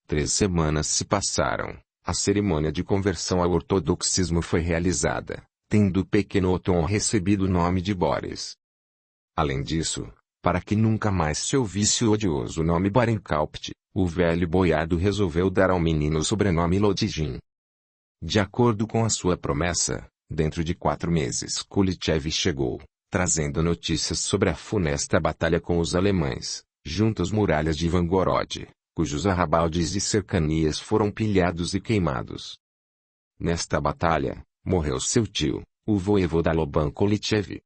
3 semanas se passaram. A cerimônia de conversão ao ortodoxismo foi realizada, tendo o pequeno Oton recebido o nome de Boris. Além disso, para que nunca mais se ouvisse o odioso nome Barinkaupt, o velho boiardo resolveu dar ao menino o sobrenome Lodygin. De acordo com a sua promessa, dentro de 4 meses Kulitchev chegou, trazendo notícias sobre a funesta batalha com os alemães, junto às muralhas de Ivangorod, cujos arrabaldes e cercanias foram pilhados e queimados. Nesta batalha, morreu seu tio, o voivoda Loban Kulitchev.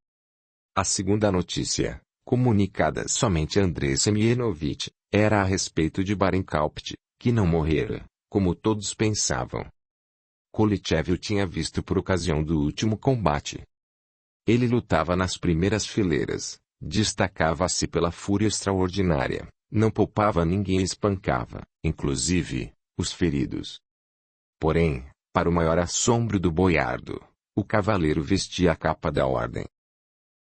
A segunda notícia, comunicada somente a Andrei Semyonovich, era a respeito de Barinkaupt, que não morrera, como todos pensavam. Kulitchev o tinha visto por ocasião do último combate. Ele lutava nas primeiras fileiras, destacava-se pela fúria extraordinária, não poupava ninguém e espancava, inclusive, os feridos. Porém, para o maior assombro do boiardo, o cavaleiro vestia a capa da ordem.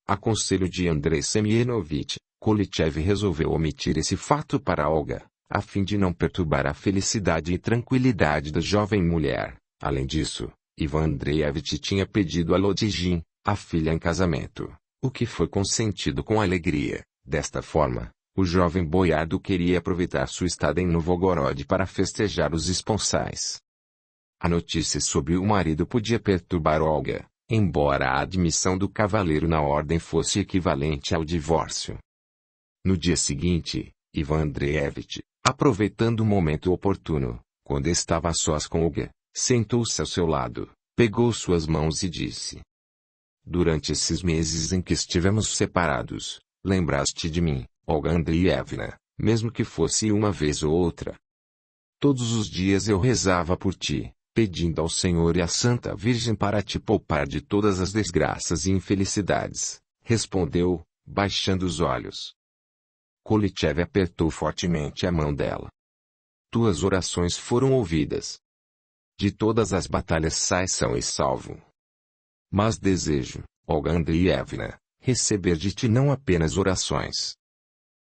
A conselho de Andrei Semyonovich, Kulitchev resolveu omitir esse fato para Olga, a fim de não perturbar a felicidade e tranquilidade da jovem mulher. Além disso, Ivan Andreevich tinha pedido a Lodygin, a filha em casamento, o que foi consentido com alegria. Desta forma, o jovem boiardo queria aproveitar sua estada em Novgorod para festejar os esponsais. A notícia sobre o marido podia perturbar Olga, embora a admissão do cavaleiro na ordem fosse equivalente ao divórcio. No dia seguinte, Ivan Andreevich, aproveitando o momento oportuno, quando estava a sós com Olga, sentou-se ao seu lado, pegou suas mãos e disse: "Durante esses meses em que estivemos separados, lembraste de mim, Olga Andreevna, mesmo que fosse uma vez ou outra. Todos os dias eu rezava por ti, pedindo ao Senhor e à Santa Virgem para te poupar de todas as desgraças e infelicidades", respondeu, baixando os olhos. Kulitchev apertou fortemente a mão dela. "Tuas orações foram ouvidas. De todas as batalhas sai são e salvo. Mas desejo, Olga Andreevna, receber de ti não apenas orações.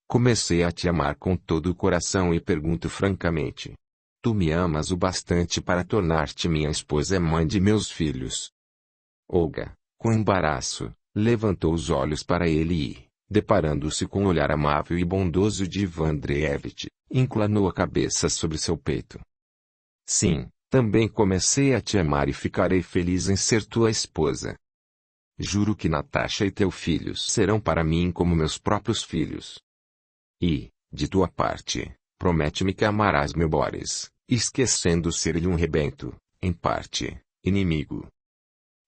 Comecei a te amar com todo o coração e pergunto francamente: tu me amas o bastante para tornar-te minha esposa e mãe de meus filhos?" Olga, com embaraço, levantou os olhos para ele e, deparando-se com o olhar amável e bondoso de Ivan Andreevich, inclinou a cabeça sobre seu peito. "Sim, também comecei a te amar e ficarei feliz em ser tua esposa. Juro que Natasha e teus filhos serão para mim como meus próprios filhos. E, de tua parte, promete-me que amarás meu Boris, esquecendo ser-lhe um rebento, em parte, inimigo.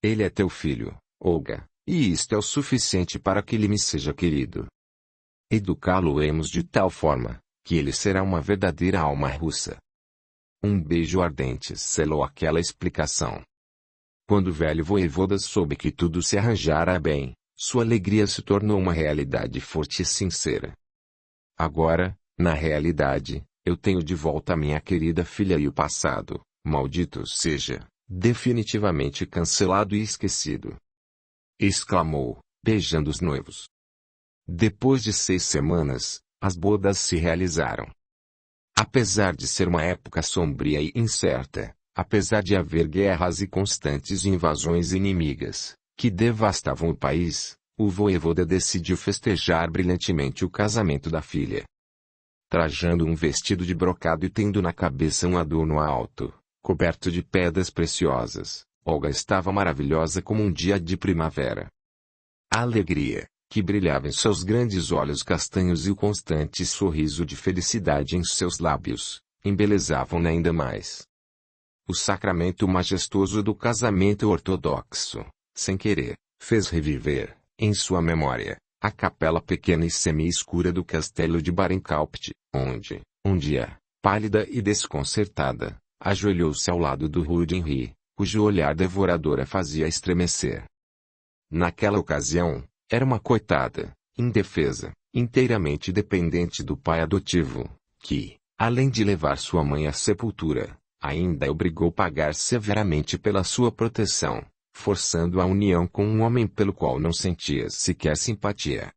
Ele é teu filho, Olga, e isto é o suficiente para que ele me seja querido. Educá-lo-emos de tal forma, que ele será uma verdadeira alma russa." Um beijo ardente selou aquela explicação. Quando o velho voivoda soube que tudo se arranjara bem, sua alegria se tornou uma realidade forte e sincera. "Agora, na realidade, eu tenho de volta a minha querida filha e o passado, maldito seja, definitivamente cancelado e esquecido", exclamou, beijando os noivos. Depois de 6 semanas, as bodas se realizaram. Apesar de ser uma época sombria e incerta, apesar de haver guerras e constantes invasões inimigas, que devastavam o país, o voivoda decidiu festejar brilhantemente o casamento da filha. Trajando um vestido de brocado e tendo na cabeça um adorno alto, coberto de pedras preciosas, Olga estava maravilhosa como um dia de primavera. A alegria, que brilhava em seus grandes olhos castanhos e o constante sorriso de felicidade em seus lábios, embelezavam-na ainda mais. O sacramento majestoso do casamento ortodoxo, sem querer, fez reviver, em sua memória, a capela pequena e semi-escura do castelo de Barinkaupt, onde, um dia, pálida e desconcertada, ajoelhou-se ao lado do rude Henri, cujo olhar devorador a fazia estremecer. Naquela ocasião, era uma coitada, indefesa, inteiramente dependente do pai adotivo, que, além de levar sua mãe à sepultura, ainda a obrigou a pagar severamente pela sua proteção, forçando a união com um homem pelo qual não sentia sequer simpatia.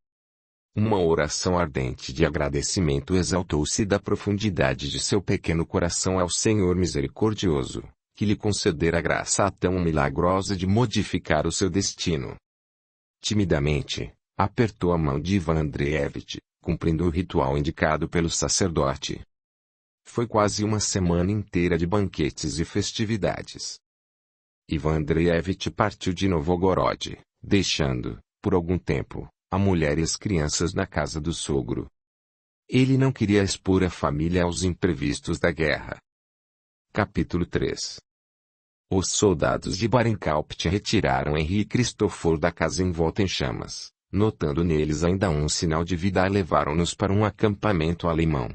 Uma oração ardente de agradecimento exaltou-se da profundidade de seu pequeno coração ao Senhor misericordioso, que lhe concedera a graça tão milagrosa de modificar o seu destino. Timidamente, apertou a mão de Ivan Andreevich, cumprindo o ritual indicado pelo sacerdote. Foi quase uma semana inteira de banquetes e festividades. Ivan Andreevich partiu de Novgorod, deixando, por algum tempo, a mulher e as crianças na casa do sogro. Ele não queria expor a família aos imprevistos da guerra. Capítulo 3. Os soldados de Barinkaupt retiraram Henri e Christopher da casa envolta em chamas, notando neles ainda um sinal de vida, e levaram-nos para um acampamento alemão.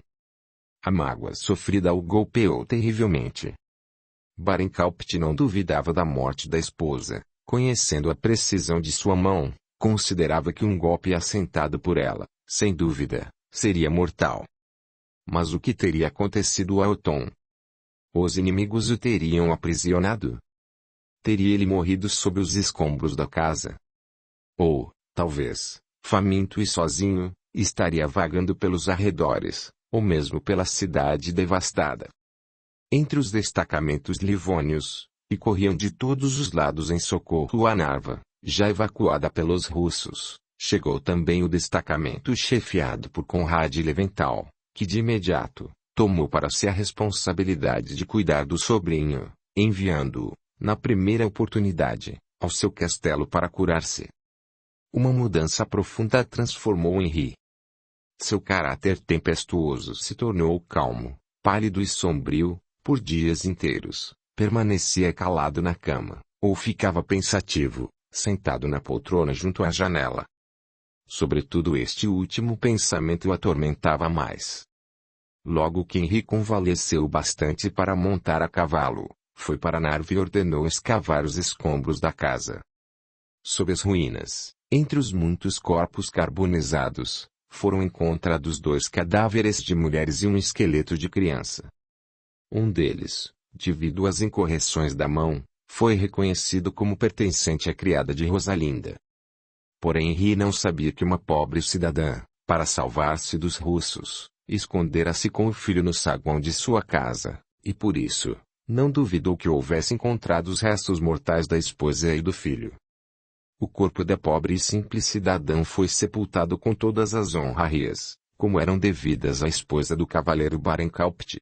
A mágoa sofrida o golpeou terrivelmente. Barinkaupt não duvidava da morte da esposa, conhecendo a precisão de sua mão, considerava que um golpe assentado por ela, sem dúvida, seria mortal. Mas o que teria acontecido a Othon? Os inimigos o teriam aprisionado? Teria ele morrido sob os escombros da casa? Ou, talvez, faminto e sozinho, estaria vagando pelos arredores, ou mesmo pela cidade devastada. Entre os destacamentos livônios, que corriam de todos os lados em socorro a Narva, já evacuada pelos russos, chegou também o destacamento chefiado por Konrad Leventhal, que de imediato tomou para si a responsabilidade de cuidar do sobrinho, enviando-o, na primeira oportunidade, ao seu castelo para curar-se. Uma mudança profunda transformou Henri. Seu caráter tempestuoso se tornou calmo, pálido e sombrio. Por dias inteiros, permanecia calado na cama, ou ficava pensativo, sentado na poltrona junto à janela. Sobretudo este último pensamento o atormentava mais. Logo que Henri convalesceu bastante para montar a cavalo, foi para Narva e ordenou escavar os escombros da casa. Sob as ruínas, entre os muitos corpos carbonizados, foram encontrados 2 cadáveres de mulheres e um esqueleto de criança. Um deles, devido às incorreções da mão, foi reconhecido como pertencente à criada de Rosalinda. Porém Henri não sabia que uma pobre cidadã, para salvar-se dos russos, escondera-se com o filho no saguão de sua casa, e por isso, não duvidou que houvesse encontrado os restos mortais da esposa e do filho. O corpo da pobre e simples cidadã foi sepultado com todas as honrarias, como eram devidas à esposa do cavaleiro Barinkaupt.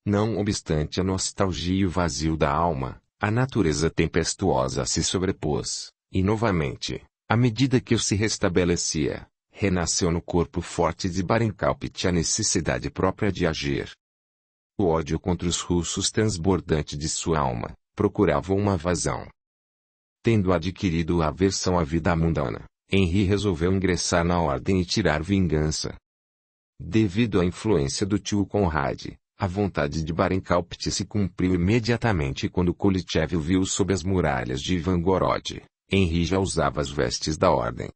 Não obstante a nostalgia e o vazio da alma, a natureza tempestuosa se sobrepôs, e novamente, à medida que se restabelecia, renasceu no corpo forte de Barinkaupt a necessidade própria de agir. O ódio contra os russos transbordante de sua alma, procurava uma vazão. Tendo adquirido a aversão à vida mundana, Henri resolveu ingressar na ordem e tirar vingança. Devido à influência do tio Konrad, a vontade de Barinkaupt se cumpriu imediatamente quando Kolitchev o viu sob as muralhas de Ivangorod. Henri já usava as vestes da ordem.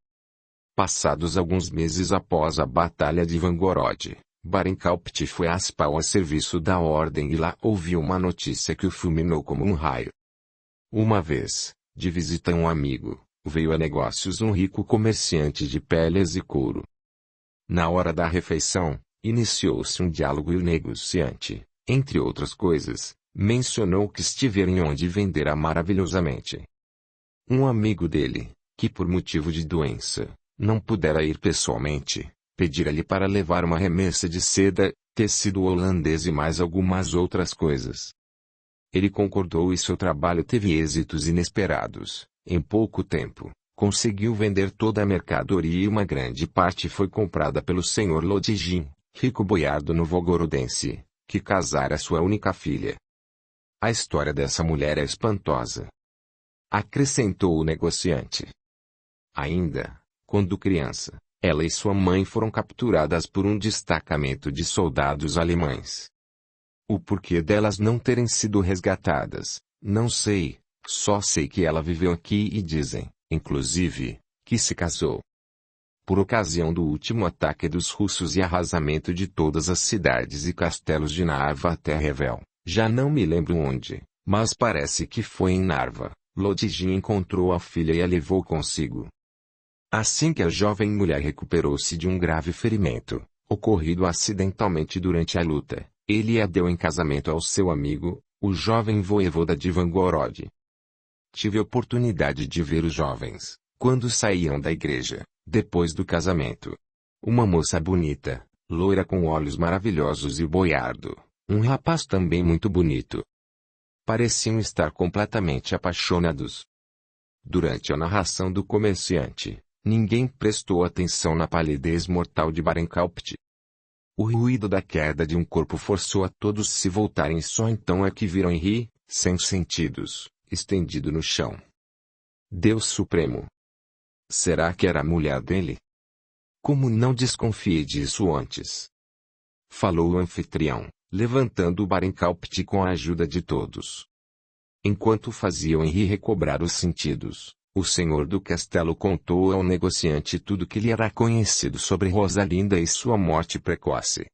Passados alguns meses após a batalha de Ivangorod, Barinkaupt foi a Spal a serviço da ordem e lá ouviu uma notícia que o fulminou como um raio. Uma vez, de visita a um amigo, veio a negócios um rico comerciante de peles e couro. Na hora da refeição, iniciou-se um diálogo e o negociante, entre outras coisas, mencionou que estivera em onde vendera maravilhosamente. Um amigo dele, que por motivo de doença, não pudera ir pessoalmente, pedira-lhe para levar uma remessa de seda, tecido holandês e mais algumas outras coisas. Ele concordou e seu trabalho teve êxitos inesperados. Em pouco tempo, conseguiu vender toda a mercadoria e uma grande parte foi comprada pelo senhor Lodygin, rico boiardo novgorodense, que casara sua única filha. A história dessa mulher é espantosa, acrescentou o negociante. Ainda, quando criança, ela e sua mãe foram capturadas por um destacamento de soldados alemães. O porquê delas não terem sido resgatadas, não sei, só sei que ela viveu aqui e dizem, inclusive, que se casou. Por ocasião do último ataque dos russos e arrasamento de todas as cidades e castelos de Narva até Revel, já não me lembro onde, mas parece que foi em Narva, Lodygin encontrou a filha e a levou consigo. Assim que a jovem mulher recuperou-se de um grave ferimento, ocorrido acidentalmente durante a luta, ele a deu em casamento ao seu amigo, o jovem voivoda de Ivangorod. Tive oportunidade de ver os jovens, quando saíam da igreja, depois do casamento. Uma moça bonita, loira com olhos maravilhosos e boiardo, um rapaz também muito bonito. Pareciam estar completamente apaixonados. Durante a narração do comerciante, ninguém prestou atenção na palidez mortal de Barenkaupt. O ruído da queda de um corpo forçou a todos se voltarem, só então é que viram Henri, sem sentidos, estendido no chão. Deus Supremo! Será que era a mulher dele? Como não desconfiei disso antes? Falou o anfitrião, levantando o Barenkaupt com a ajuda de todos. Enquanto faziam Henri recobrar os sentidos, o senhor do castelo contou ao negociante tudo que lhe era conhecido sobre Rosalinda e sua morte precoce.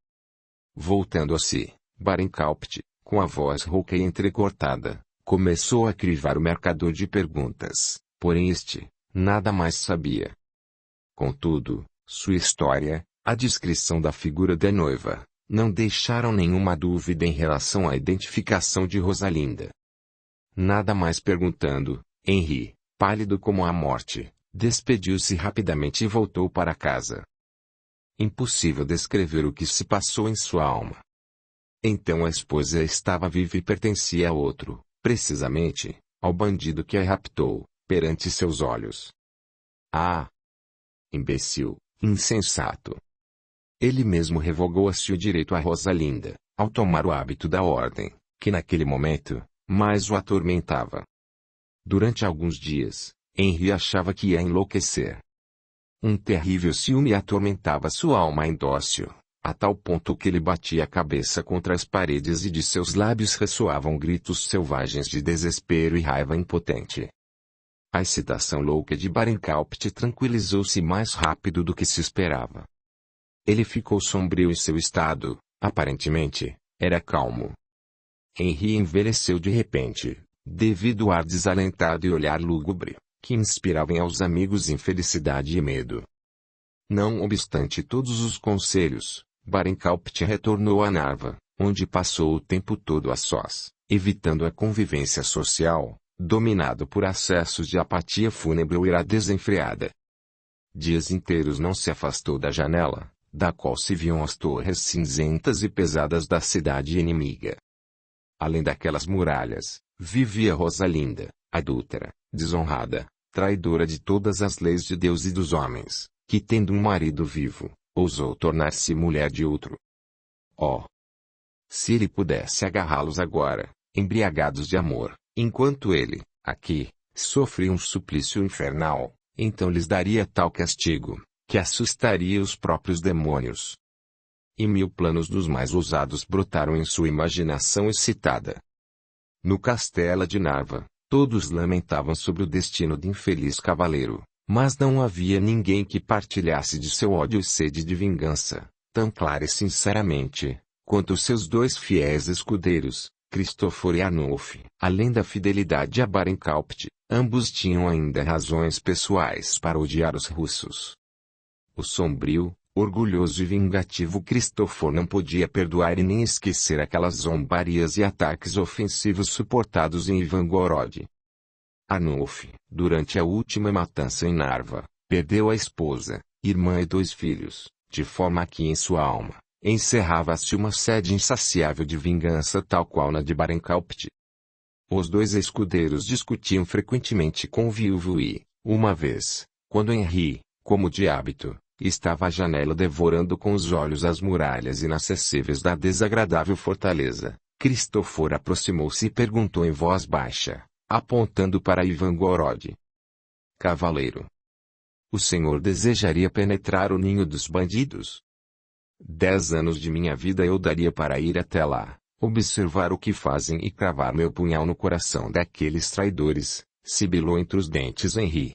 Voltando a si, Barenkaupt, com a voz rouca e entrecortada, começou a crivar o mercador de perguntas, porém este, nada mais sabia. Contudo, sua história, a descrição da figura da noiva, não deixaram nenhuma dúvida em relação à identificação de Rosalinda. Nada mais perguntando, Henri, pálido como a morte, despediu-se rapidamente e voltou para casa. Impossível descrever o que se passou em sua alma. Então a esposa estava viva e pertencia a outro, precisamente, ao bandido que a raptou, perante seus olhos. Ah! Imbecil, insensato! Ele mesmo revogou-se o direito a Rosalinda, ao tomar o hábito da ordem, que naquele momento, mais o atormentava. Durante alguns dias, Henri achava que ia enlouquecer. Um terrível ciúme atormentava sua alma indócil, a tal ponto que ele batia a cabeça contra as paredes e de seus lábios ressoavam gritos selvagens de desespero e raiva impotente. A excitação louca de Barenkaupt tranquilizou-se mais rápido do que se esperava. Ele ficou sombrio em seu estado, aparentemente, era calmo. Henri envelheceu de repente, devido ao ar desalentado e olhar lúgubre, que inspiravam aos amigos infelicidade e medo. Não obstante todos os conselhos, Barenkaupt retornou a Narva, onde passou o tempo todo a sós, evitando a convivência social, dominado por acessos de apatia fúnebre ou ira desenfreada. Dias inteiros não se afastou da janela, da qual se viam as torres cinzentas e pesadas da cidade inimiga. Além daquelas muralhas, vivia Rosalinda, adúltera, desonrada, traidora de todas as leis de Deus e dos homens, que tendo um marido vivo, ousou tornar-se mulher de outro. Oh! Se ele pudesse agarrá-los agora, embriagados de amor, enquanto ele, aqui, sofria um suplício infernal, então lhes daria tal castigo, que assustaria os próprios demônios. E 1000 planos dos mais ousados brotaram em sua imaginação excitada. No castelo de Narva, todos lamentavam sobre o destino do infeliz cavaleiro, mas não havia ninguém que partilhasse de seu ódio e sede de vingança, tão clara e sinceramente, quanto os seus 2 fiéis escudeiros, Christopher e Arnulf. Além da fidelidade a Barenkaupt, ambos tinham ainda razões pessoais para odiar os russos. O sombrio, orgulhoso e vingativo Christopher não podia perdoar e nem esquecer aquelas zombarias e ataques ofensivos suportados em Ivangorod. Arnulf, durante a última matança em Narva, perdeu a esposa, irmã e 2 filhos, de forma que em sua alma, encerrava-se uma sede insaciável de vingança tal qual na de Barenkaupt. Os 2 escudeiros discutiam frequentemente com o viúvo e, uma vez, quando Henri, como de hábito, estava à janela devorando com os olhos as muralhas inacessíveis da desagradável fortaleza, Christopher aproximou-se e perguntou em voz baixa, apontando para Ivangorod. Cavaleiro, o senhor desejaria penetrar o ninho dos bandidos? 10 anos de minha vida eu daria para ir até lá, observar o que fazem e cravar meu punhal no coração daqueles traidores, sibilou entre os dentes Henri.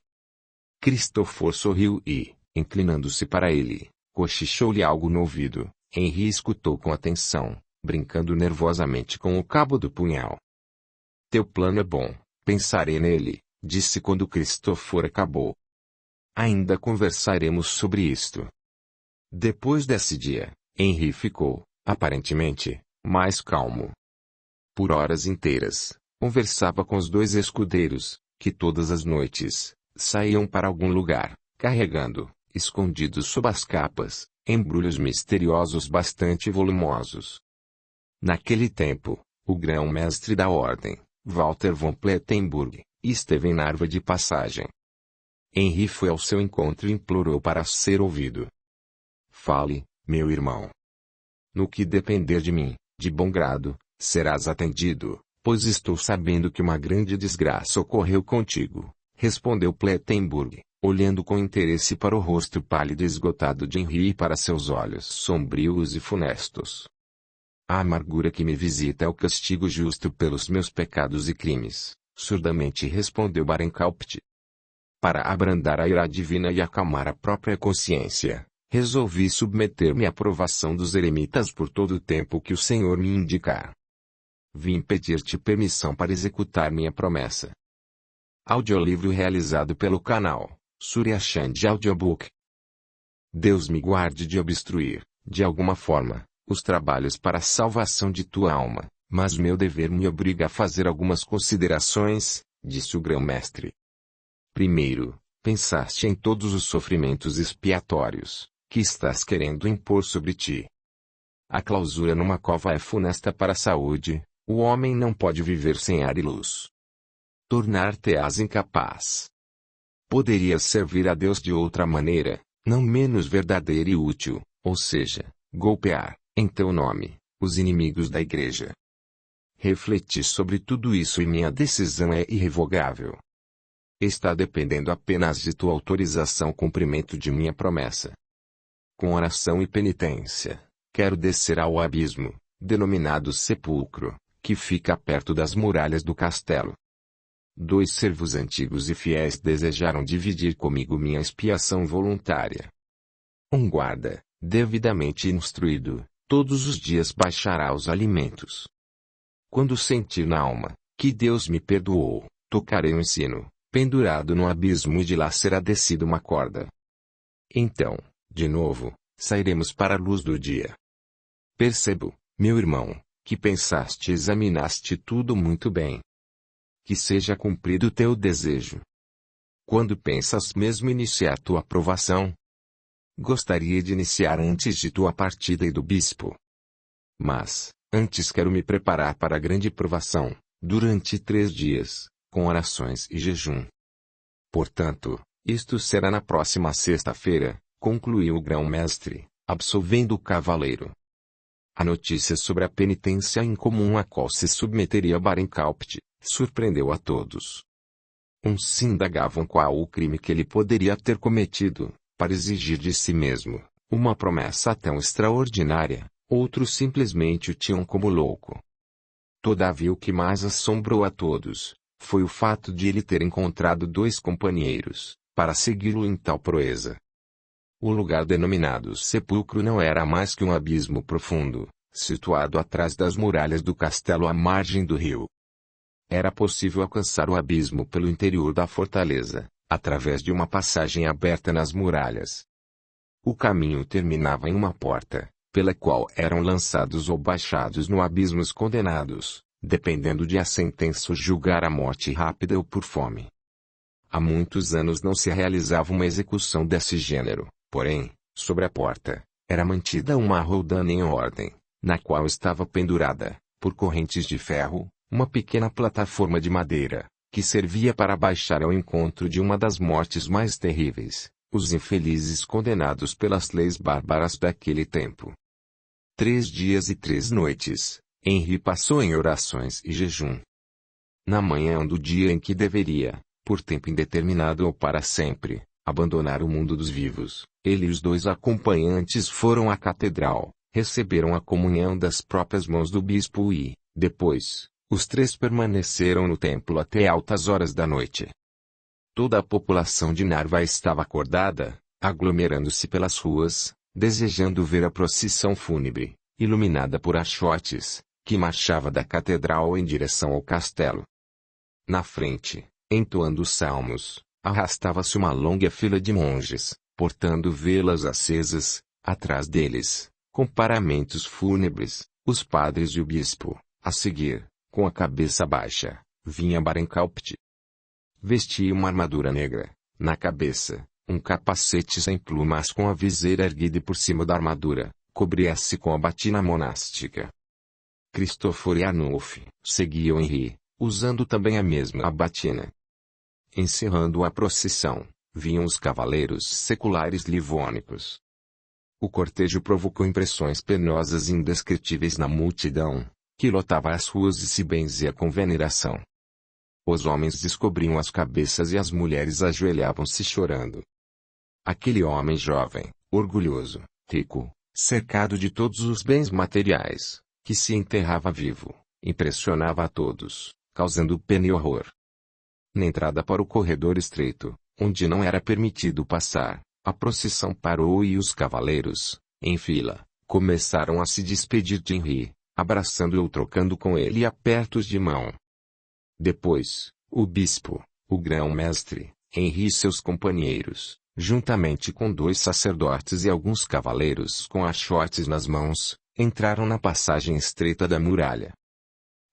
Christopher sorriu e, inclinando-se para ele, cochichou-lhe algo no ouvido. Henri escutou com atenção, brincando nervosamente com o cabo do punhal. Teu plano é bom, pensarei nele, disse quando Christopher acabou. Ainda conversaremos sobre isto. Depois desse dia, Henry ficou, aparentemente, mais calmo. Por horas inteiras, conversava com os dois escudeiros, que todas as noites, saíam para algum lugar, carregando, escondidos sob as capas, embrulhos misteriosos bastante volumosos. Naquele tempo, o grão-mestre da ordem, Walter von Plettenburg, esteve em Narva de passagem. Henry foi ao seu encontro e implorou para ser ouvido. Fale, meu irmão. No que depender de mim, de bom grado, serás atendido, pois estou sabendo que uma grande desgraça ocorreu contigo, respondeu Plettenburg, olhando com interesse para o rosto pálido e esgotado de Henry e para seus olhos sombrios e funestos. A amargura que me visita é o castigo justo pelos meus pecados e crimes, surdamente respondeu Barenkaupt. Para abrandar a ira divina e acalmar a própria consciência, resolvi submeter-me à provação dos eremitas por todo o tempo que o Senhor me indicar. Vim pedir-te permissão para executar minha promessa. Audiolivro realizado pelo canal Surya Chand Audiobook. Deus me guarde de obstruir, de alguma forma, os trabalhos para a salvação de tua alma, mas meu dever me obriga a fazer algumas considerações, disse o grão-mestre. Primeiro, pensaste em todos os sofrimentos expiatórios que estás querendo impor sobre ti. A clausura numa cova é funesta para a saúde, o homem não pode viver sem ar e luz. Tornar-te-ás incapaz. Poderias servir a Deus de outra maneira, não menos verdadeira e útil, ou seja, golpear, em teu nome, os inimigos da Igreja. Refleti sobre tudo isso e minha decisão é irrevogável. Está dependendo apenas de tua autorização ao cumprimento de minha promessa. Com oração e penitência, quero descer ao abismo, denominado sepulcro, que fica perto das muralhas do castelo. 2 servos antigos e fiéis desejaram dividir comigo minha expiação voluntária. Um guarda, devidamente instruído, todos os dias baixará os alimentos. Quando sentir na alma, que Deus me perdoou, tocarei o sino, pendurado no abismo e de lá será descida uma corda. Então, de novo, sairemos para a luz do dia. Percebo, meu irmão, que pensaste e examinaste tudo muito bem. Que seja cumprido o teu desejo. Quando pensas mesmo iniciar tua provação? Gostaria de iniciar antes de tua partida e do bispo. Mas, antes quero me preparar para a grande provação, durante 3 dias, com orações e jejum. Portanto, isto será na próxima sexta-feira, concluiu o grão-mestre, absolvendo o cavaleiro. A notícia sobre a penitência incomum a qual se submeteria Barenkaupt surpreendeu a todos. Uns se indagavam qual o crime que ele poderia ter cometido, para exigir de si mesmo uma promessa tão extraordinária, outros simplesmente o tinham como louco. Todavia o que mais assombrou a todos, foi o fato de ele ter encontrado 2 companheiros, para segui-lo em tal proeza. O lugar denominado sepulcro não era mais que um abismo profundo, situado atrás das muralhas do castelo à margem do rio. Era possível alcançar o abismo pelo interior da fortaleza, através de uma passagem aberta nas muralhas. O caminho terminava em uma porta, pela qual eram lançados ou baixados no abismo os condenados, dependendo de a sentença julgar a morte rápida ou por fome. Há muitos anos não se realizava uma execução desse gênero, porém, sobre a porta, era mantida uma roldana em ordem, na qual estava pendurada, por correntes de ferro, uma pequena plataforma de madeira, que servia para baixar ao encontro de uma das mortes mais terríveis, os infelizes condenados pelas leis bárbaras daquele tempo. 3 dias e 3 noites, Henry passou em orações e jejum. Na manhã do dia em que deveria, por tempo indeterminado ou para sempre, abandonar o mundo dos vivos, ele e os 2 acompanhantes foram à catedral, receberam a comunhão das próprias mãos do bispo e, depois, os 3 permaneceram no templo até altas horas da noite. Toda a população de Narva estava acordada, aglomerando-se pelas ruas, desejando ver a procissão fúnebre, iluminada por achotes, que marchava da catedral em direção ao castelo. Na frente, entoando salmos, arrastava-se uma longa fila de monges, portando velas acesas. Atrás deles, com paramentos fúnebres, os padres e o bispo. A seguir, com a cabeça baixa, vinha Barancalpte. Vestia uma armadura negra, na cabeça, um capacete sem plumas com a viseira erguida e por cima da armadura, cobria-se com a batina monástica. Cristoforo e Arnulfo seguiam Henri, usando também a mesma batina. Encerrando a procissão, vinham os cavaleiros seculares livônicos. O cortejo provocou impressões penosas e indescritíveis na multidão, que lotava as ruas e se benzia com veneração. Os homens descobriam as cabeças e as mulheres ajoelhavam-se chorando. Aquele homem jovem, orgulhoso, rico, cercado de todos os bens materiais, que se enterrava vivo, impressionava a todos, causando pena e horror. Na entrada para o corredor estreito, onde não era permitido passar, a procissão parou e os cavaleiros, em fila, começaram a se despedir de Henri, abraçando-o ou trocando com ele apertos de mão. Depois, o bispo, o grão-mestre, Henri e seus companheiros, juntamente com 2 sacerdotes e alguns cavaleiros com achotes nas mãos, entraram na passagem estreita da muralha.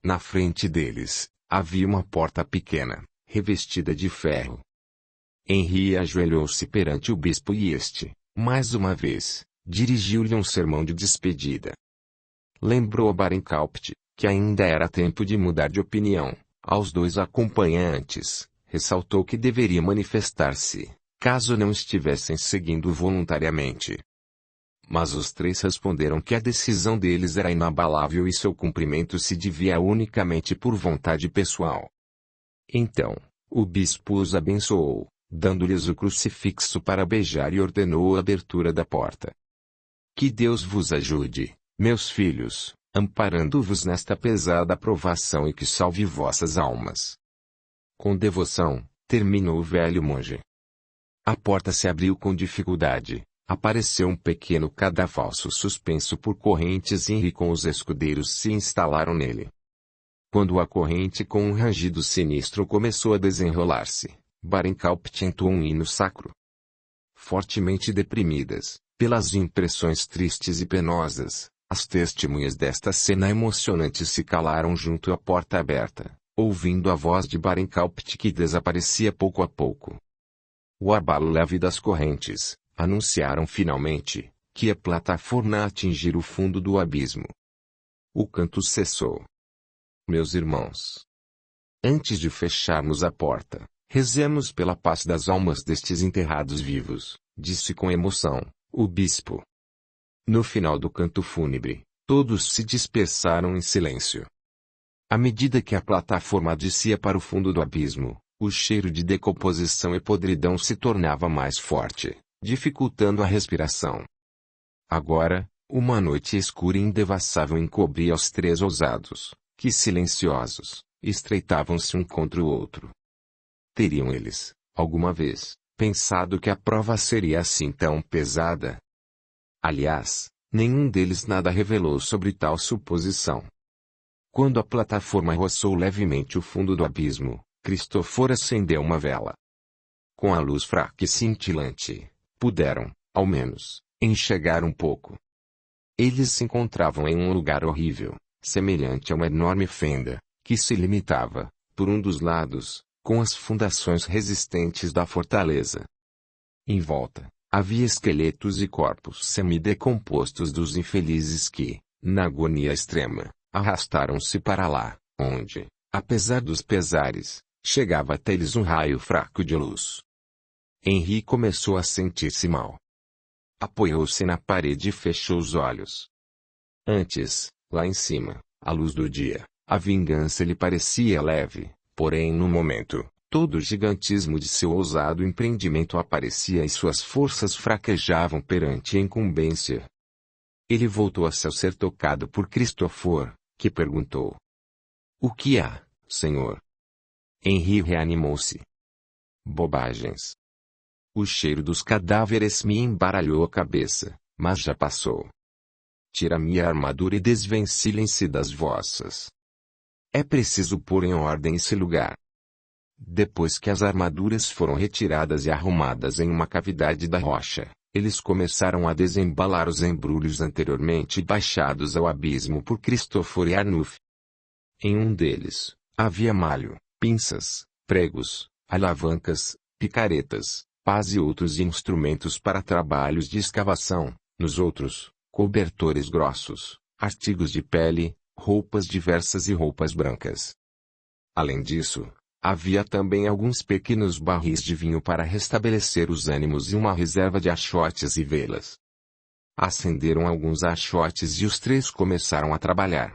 Na frente deles, havia uma porta pequena, revestida de ferro. Henri ajoelhou-se perante o bispo e este, mais uma vez, dirigiu-lhe um sermão de despedida. Lembrou a Barancalpte, que ainda era tempo de mudar de opinião. Aos 2 acompanhantes, ressaltou que deveria manifestar-se, caso não estivessem seguindo voluntariamente. Mas os 3 responderam que a decisão deles era inabalável e seu cumprimento se devia unicamente por vontade pessoal. Então, o bispo os abençoou, dando-lhes o crucifixo para beijar e ordenou a abertura da porta. Que Deus vos ajude, meus filhos, amparando-vos nesta pesada provação e que salve vossas almas. Com devoção, terminou o velho monge. A porta se abriu com dificuldade, apareceu um pequeno cadafalso suspenso por correntes e Henri com os escudeiros se instalaram nele. Quando a corrente com um rangido sinistro começou a desenrolar-se, Barancalpte entoou um hino sacro. Fortemente deprimidas, pelas impressões tristes e penosas, as testemunhas desta cena emocionante se calaram junto à porta aberta, ouvindo a voz de Barancalpte que desaparecia pouco a pouco. O abalo leve das correntes, anunciaram finalmente, que a plataforma atingira o fundo do abismo. O canto cessou. Meus irmãos, antes de fecharmos a porta, rezemos pela paz das almas destes enterrados vivos, disse com emoção, o bispo. No final do canto fúnebre, todos se dispersaram em silêncio. À medida que a plataforma descia para o fundo do abismo, o cheiro de decomposição e podridão se tornava mais forte, dificultando a respiração. Agora, uma noite escura e indevassável encobria os 3 ousados, que silenciosos, estreitavam-se um contra o outro. Teriam eles, alguma vez, pensado que a prova seria assim tão pesada? Aliás, nenhum deles nada revelou sobre tal suposição. Quando a plataforma roçou levemente o fundo do abismo, Cristoforo acendeu uma vela. Com a luz fraca e cintilante, puderam, ao menos, enxergar um pouco. Eles se encontravam em um lugar horrível, semelhante a uma enorme fenda, que se limitava, por um dos lados, com as fundações resistentes da fortaleza. Em volta, havia esqueletos e corpos semidecompostos dos infelizes que, na agonia extrema, arrastaram-se para lá, onde, apesar dos pesares, chegava até eles um raio fraco de luz. Henri começou a sentir-se mal. Apoiou-se na parede e fechou os olhos. Antes, lá em cima, à luz do dia, a vingança lhe parecia leve, porém no momento, todo o gigantismo de seu ousado empreendimento aparecia e suas forças fraquejavam perante a incumbência. Ele voltou-se ao ser tocado por Cristoforo, que perguntou: "O que há, senhor?" Henri reanimou-se. "Bobagens. O cheiro dos cadáveres me embaralhou a cabeça, mas já passou. Tira-me a armadura e desvencilhem-se das vossas. É preciso pôr em ordem esse lugar." Depois que as armaduras foram retiradas e arrumadas em uma cavidade da rocha, eles começaram a desembalar os embrulhos anteriormente baixados ao abismo por Christopher e Arnulf. Em um deles, havia malho, pinças, pregos, alavancas, picaretas, pás e outros instrumentos para trabalhos de escavação. Nos outros, cobertores grossos, artigos de pele, roupas diversas e roupas brancas. Além disso, havia também alguns pequenos barris de vinho para restabelecer os ânimos e uma reserva de achotes e velas. Acenderam alguns achotes e os três começaram a trabalhar.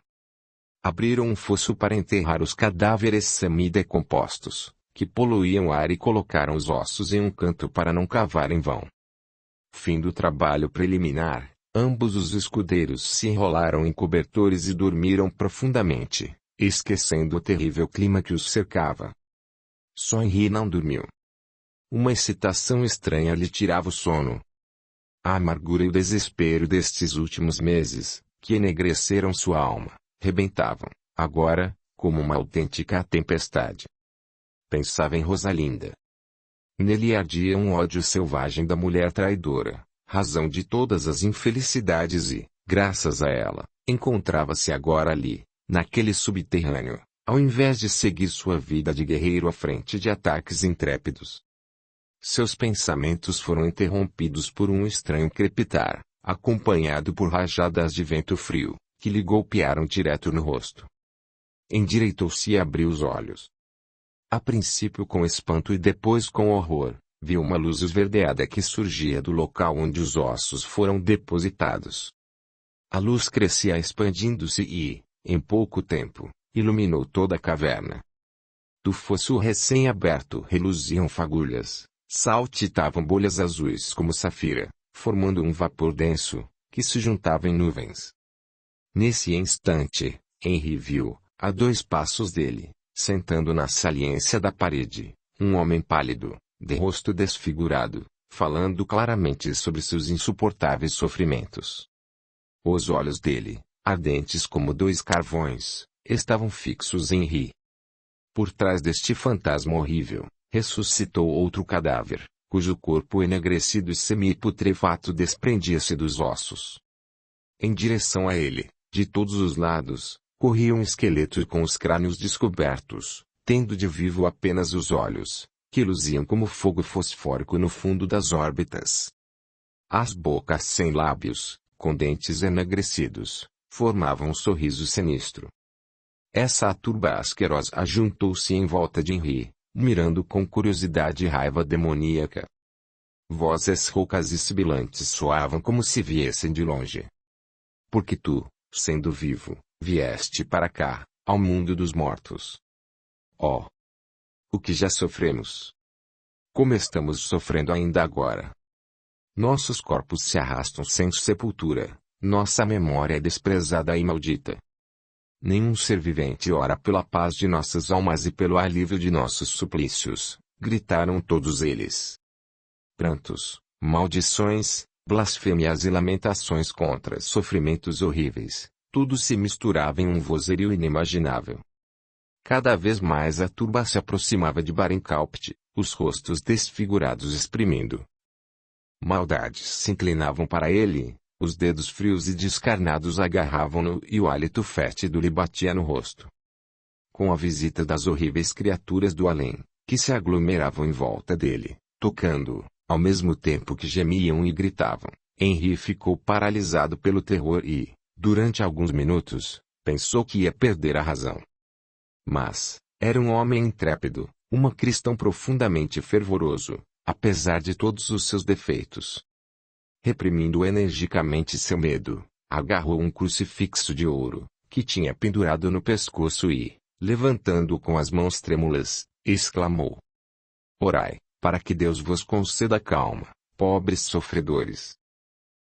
Abriram um fosso para enterrar os cadáveres semidecompostos, que poluíam o ar, e colocaram os ossos em um canto para não cavar em vão. Fim do trabalho preliminar, ambos os escudeiros se enrolaram em cobertores e dormiram profundamente, esquecendo o terrível clima que os cercava. Só Henri não dormiu. Uma excitação estranha lhe tirava o sono. A amargura e o desespero destes últimos meses, que enegreceram sua alma, rebentavam, agora, como uma autêntica tempestade. Pensava em Rosalinda. Nele ardia um ódio selvagem da mulher traidora, razão de todas as infelicidades e, graças a ela, encontrava-se agora ali, naquele subterrâneo, ao invés de seguir sua vida de guerreiro à frente de ataques intrépidos. Seus pensamentos foram interrompidos por um estranho crepitar, acompanhado por rajadas de vento frio, que lhe golpearam direto no rosto. Endireitou-se e abriu os olhos. A princípio com espanto e depois com horror, viu uma luz esverdeada que surgia do local onde os ossos foram depositados. A luz crescia expandindo-se e, em pouco tempo, iluminou toda a caverna. Do fosso recém-aberto reluziam fagulhas, saltitavam bolhas azuis como safira, formando um vapor denso, que se juntava em nuvens. Nesse instante, Henri viu, a 2 passos dele, sentando na saliência da parede, um homem pálido, de rosto desfigurado, falando claramente sobre seus insuportáveis sofrimentos. Os olhos dele, ardentes como 2 carvões, estavam fixos em Henri. Por trás deste fantasma horrível, ressuscitou outro cadáver, cujo corpo enegrecido e semi-putrefato desprendia-se dos ossos. Em direção a ele, de todos os lados, corria um esqueleto com os crânios descobertos, tendo de vivo apenas os olhos, que luziam como fogo fosfórico no fundo das órbitas. As bocas sem lábios, com dentes enegrecidos, formavam um sorriso sinistro. Essa turba asquerosa ajuntou-se em volta de Henri, mirando com curiosidade e raiva demoníaca. Vozes roucas e sibilantes soavam como se viessem de longe. Porque tu, sendo vivo, vieste para cá, ao mundo dos mortos. Oh! O que já sofremos! Como estamos sofrendo ainda agora! Nossos corpos se arrastam sem sepultura, nossa memória é desprezada e maldita. Nenhum ser vivente ora pela paz de nossas almas e pelo alívio de nossos suplícios, gritaram todos eles. Prantos, maldições, blasfêmias e lamentações contra sofrimentos horríveis, tudo se misturava em um vozerio inimaginável. Cada vez mais a turba se aproximava de Barincalpte, os rostos desfigurados exprimindo maldades se inclinavam para ele, os dedos frios e descarnados agarravam-no e o hálito fétido lhe batia no rosto. Com a visita das horríveis criaturas do além, que se aglomeravam em volta dele, tocando-o, ao mesmo tempo que gemiam e gritavam, Henri ficou paralisado pelo terror e, durante alguns minutos, pensou que ia perder a razão. Mas, era um homem intrépido, um cristão profundamente fervoroso, apesar de todos os seus defeitos. Reprimindo energicamente seu medo, agarrou um crucifixo de ouro, que tinha pendurado no pescoço e, levantando-o com as mãos trêmulas, exclamou: Orai, para que Deus vos conceda calma, pobres sofredores.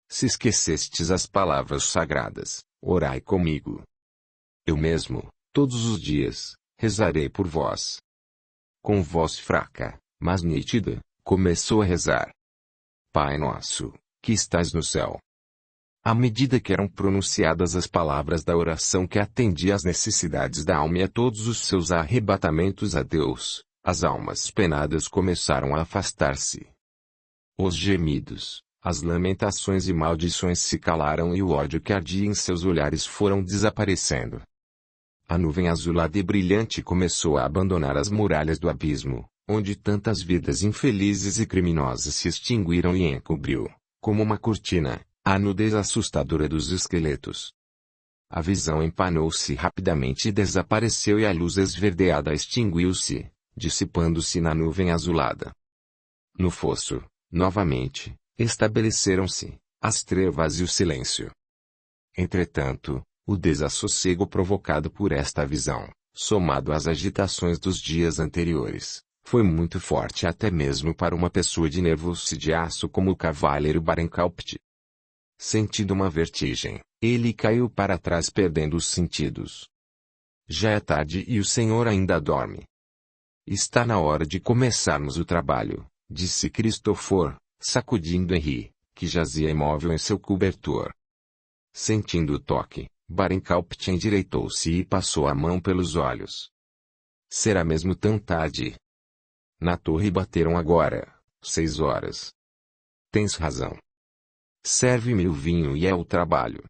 Se esquecestes as palavras sagradas, orai comigo. Eu mesmo, todos os dias, rezarei por vós. Com voz fraca, mas nítida, começou a rezar. Pai nosso, que estás no céu. À medida que eram pronunciadas as palavras da oração que atendia às necessidades da alma e a todos os seus arrebatamentos a Deus, As almas penadas começaram a afastar-se. Os gemidos, as lamentações e maldições se calaram e o ódio que ardia em seus olhares foram desaparecendo. A nuvem azulada e brilhante começou a abandonar as muralhas do abismo, onde tantas vidas infelizes e criminosas se extinguiram e encobriu, como uma cortina, a nudez assustadora dos esqueletos. A visão empanou-se rapidamente e desapareceu e a luz esverdeada extinguiu-se, dissipando-se na nuvem azulada. No fosso, novamente, estabeleceram-se as trevas e o silêncio. Entretanto, o desassossego provocado por esta visão, somado às agitações dos dias anteriores, foi muito forte até mesmo para uma pessoa de nervos de aço como o cavaleiro Barancalpt. Sentindo uma vertigem, ele caiu para trás perdendo os sentidos. Já é tarde e o senhor ainda dorme. Está na hora de começarmos o trabalho, disse Christopher, sacudindo Henry, que jazia imóvel em seu cobertor. Sentindo o toque, Barancalpt endireitou-se e passou a mão pelos olhos. Será mesmo tão tarde? Na torre bateram agora 6 horas. Tens razão. Serve-me o vinho e é o trabalho.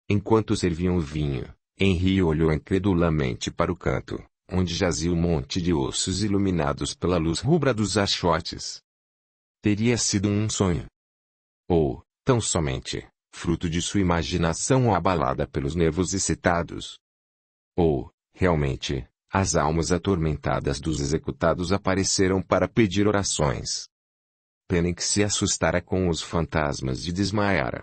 Enquanto serviam o vinho, Henry olhou incredulamente para o canto, onde jazia um monte de ossos iluminados pela luz rubra dos achotes. Teria sido um sonho. Ou, tão somente, fruto de sua imaginação abalada pelos nervos excitados. Ou, realmente, as almas atormentadas dos executados apareceram para pedir orações. Pena em que se assustara com os fantasmas e desmaiara.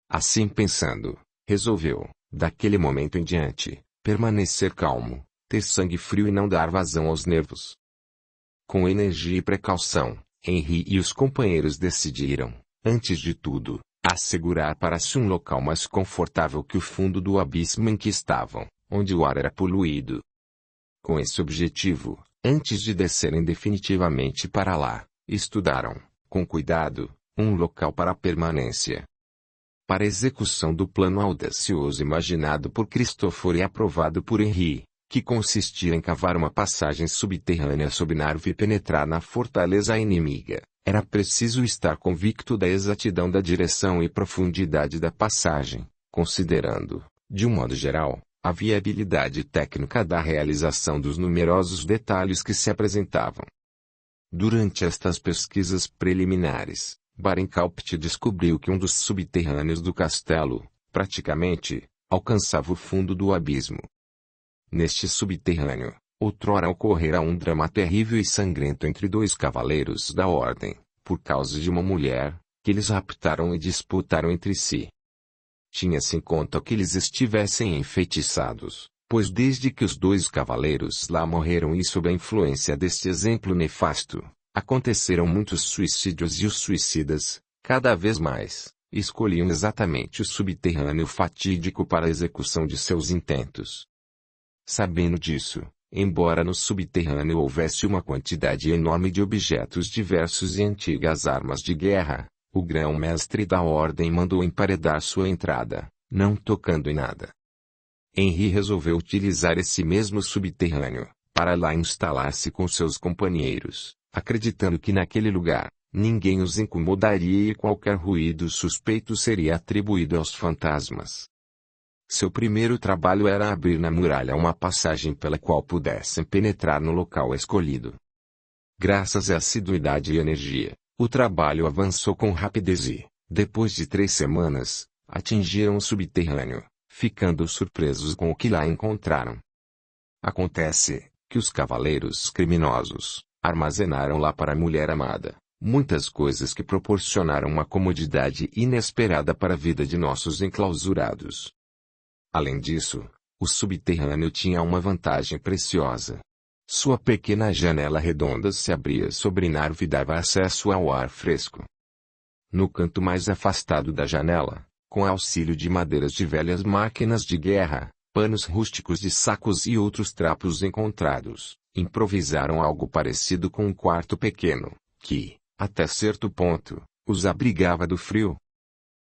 Assim pensando, resolveu, daquele momento em diante, permanecer calmo, ter sangue frio e não dar vazão aos nervos. Com energia e precaução, Henry e os companheiros decidiram, antes de tudo, assegurar para si um local mais confortável que o fundo do abismo em que estavam, onde o ar era poluído. Com esse objetivo, antes de descerem definitivamente para lá, estudaram, com cuidado, um local para a permanência. Para a execução do plano audacioso imaginado por Christopher e aprovado por Henry, que consistia em cavar uma passagem subterrânea sob Narva e penetrar na fortaleza inimiga, era preciso estar convicto da exatidão da direção e profundidade da passagem, considerando, de um modo geral, a viabilidade técnica da realização dos numerosos detalhes que se apresentavam. Durante estas pesquisas preliminares, Barancalpt descobriu que um dos subterrâneos do castelo, praticamente, alcançava o fundo do abismo. Neste subterrâneo, outrora ocorrera um drama terrível e sangrento entre 2 cavaleiros da ordem, por causa de uma mulher, que eles raptaram e disputaram entre si. Tinha-se em conta que eles estivessem enfeitiçados, pois desde que os 2 cavaleiros lá morreram e sob a influência deste exemplo nefasto, aconteceram muitos suicídios e os suicidas, cada vez mais, escolhiam exatamente o subterrâneo fatídico para a execução de seus intentos. Sabendo disso, embora no subterrâneo houvesse uma quantidade enorme de objetos diversos e antigas armas de guerra, o grão-mestre da ordem mandou emparedar sua entrada, não tocando em nada. Henry resolveu utilizar esse mesmo subterrâneo, para lá instalar-se com seus companheiros, acreditando que naquele lugar, ninguém os incomodaria e qualquer ruído suspeito seria atribuído aos fantasmas. Seu primeiro trabalho era abrir na muralha uma passagem pela qual pudessem penetrar no local escolhido. Graças à assiduidade e energia, o trabalho avançou com rapidez e, depois de 3 semanas, atingiram o subterrâneo, ficando surpresos com o que lá encontraram. Acontece que os cavaleiros criminosos armazenaram lá para a mulher amada muitas coisas que proporcionaram uma comodidade inesperada para a vida de nossos enclausurados. Além disso, o subterrâneo tinha uma vantagem preciosa. Sua pequena janela redonda se abria sobre Narva e dava acesso ao ar fresco. No canto mais afastado da janela, com auxílio de madeiras de velhas máquinas de guerra, panos rústicos de sacos e outros trapos encontrados, improvisaram algo parecido com um quarto pequeno, que, até certo ponto, os abrigava do frio.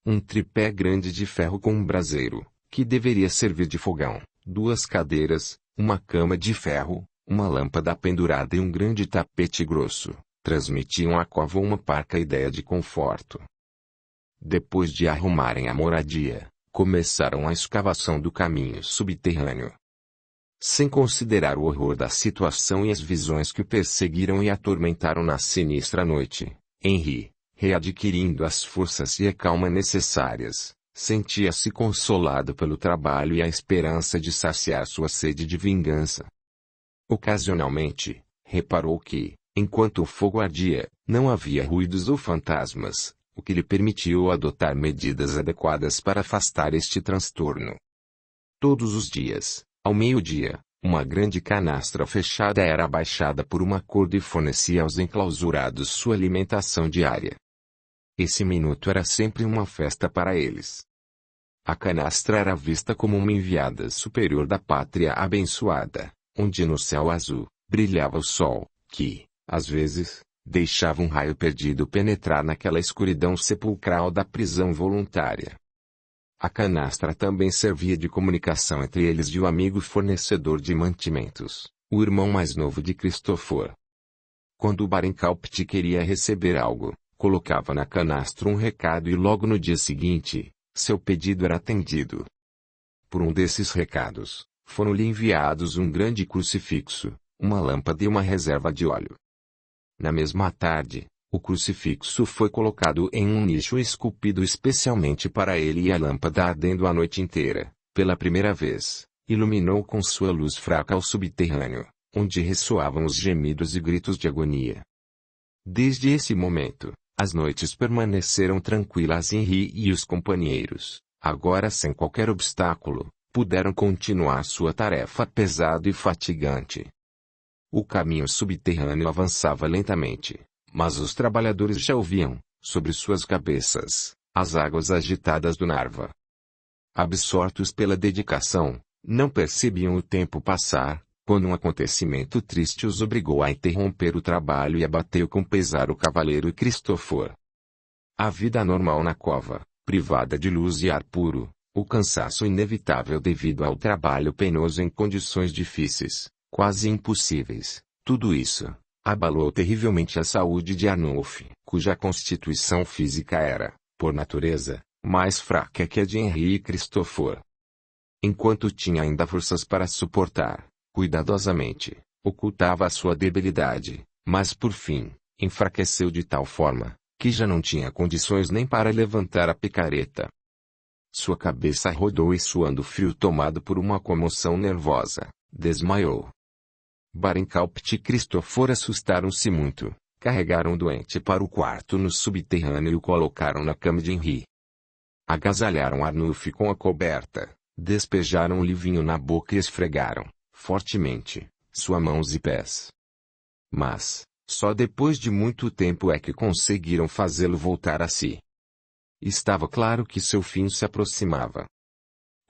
Um tripé grande de ferro com um braseiro, que deveria servir de fogão, 2 cadeiras, uma cama de ferro, uma lâmpada pendurada e um grande tapete grosso, transmitiam à cova uma parca ideia de conforto. Depois de arrumarem a moradia, começaram a escavação do caminho subterrâneo. Sem considerar o horror da situação e as visões que o perseguiram e atormentaram na sinistra noite, Henry, readquirindo as forças e a calma necessárias, sentia-se consolado pelo trabalho e a esperança de saciar sua sede de vingança. Ocasionalmente, reparou que, enquanto o fogo ardia, não havia ruídos ou fantasmas, o que lhe permitiu adotar medidas adequadas para afastar este transtorno. Todos os dias, ao meio-dia, uma grande canastra fechada era abaixada por uma corda e fornecia aos enclausurados sua alimentação diária. Esse minuto era sempre uma festa para eles. A canastra era vista como uma enviada superior da pátria abençoada, onde no céu azul, brilhava o sol, que, às vezes, deixava um raio perdido penetrar naquela escuridão sepulcral da prisão voluntária. A canastra também servia de comunicação entre eles e o amigo fornecedor de mantimentos, o irmão mais novo de Christopher. Quando o Barincalpt queria receber algo, colocava na canastra um recado e logo no dia seguinte, seu pedido era atendido. Por um desses recados, foram-lhe enviados um grande crucifixo, uma lâmpada e uma reserva de óleo. Na mesma tarde, o crucifixo foi colocado em um nicho esculpido especialmente para ele e a lâmpada ardendo a noite inteira, pela primeira vez, iluminou com sua luz fraca o subterrâneo, onde ressoavam os gemidos e gritos de agonia. Desde esse momento, as noites permaneceram tranquilas e Henry e os companheiros, agora sem qualquer obstáculo, puderam continuar sua tarefa pesada e fatigante. O caminho subterrâneo avançava lentamente, mas os trabalhadores já ouviam, sobre suas cabeças, as águas agitadas do Narva. Absortos pela dedicação, não percebiam o tempo passar, quando um acontecimento triste os obrigou a interromper o trabalho e abateu com pesar o cavaleiro Christopher. A vida normal na cova, privada de luz e ar puro, o cansaço inevitável devido ao trabalho penoso em condições difíceis, quase impossíveis, tudo isso, abalou terrivelmente a saúde de Arnulf, cuja constituição física era, por natureza, mais fraca que a de Henry e Christopher. Enquanto tinha ainda forças para suportar, cuidadosamente, ocultava a sua debilidade, mas por fim, enfraqueceu de tal forma, que já não tinha condições nem para levantar a picareta. Sua cabeça rodou e suando frio tomado por uma comoção nervosa, desmaiou. Barincalpt e Christopher assustaram-se muito, carregaram o doente para o quarto no subterrâneo e o colocaram na cama de Henry. Agasalharam Arnulf com a coberta, despejaram-lhe vinho na boca e esfregaram, fortemente, suas mãos e pés. Mas, só depois de muito tempo é que conseguiram fazê-lo voltar a si. Estava claro que seu fim se aproximava.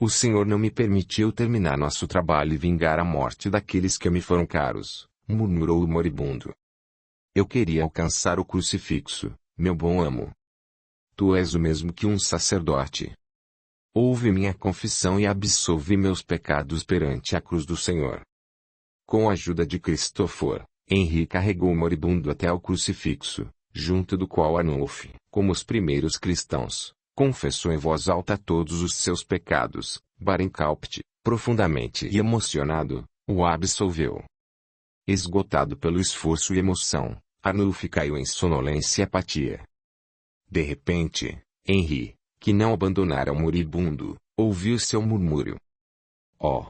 O Senhor não me permitiu terminar nosso trabalho e vingar a morte daqueles que me foram caros, murmurou o moribundo. Eu queria alcançar o crucifixo, meu bom amo. Tu és o mesmo que um sacerdote. Ouve minha confissão e absolve meus pecados perante a cruz do Senhor. Com a ajuda de Christopher, Henry carregou o moribundo até ao crucifixo, junto do qual Arnulf, como os primeiros cristãos, confessou em voz alta todos os seus pecados. Barincalpt, profundamente emocionado, o absolveu. Esgotado pelo esforço e emoção, Arnulf caiu em sonolência e apatia. De repente, Henry, que não abandonara o moribundo, ouviu seu murmúrio. Oh!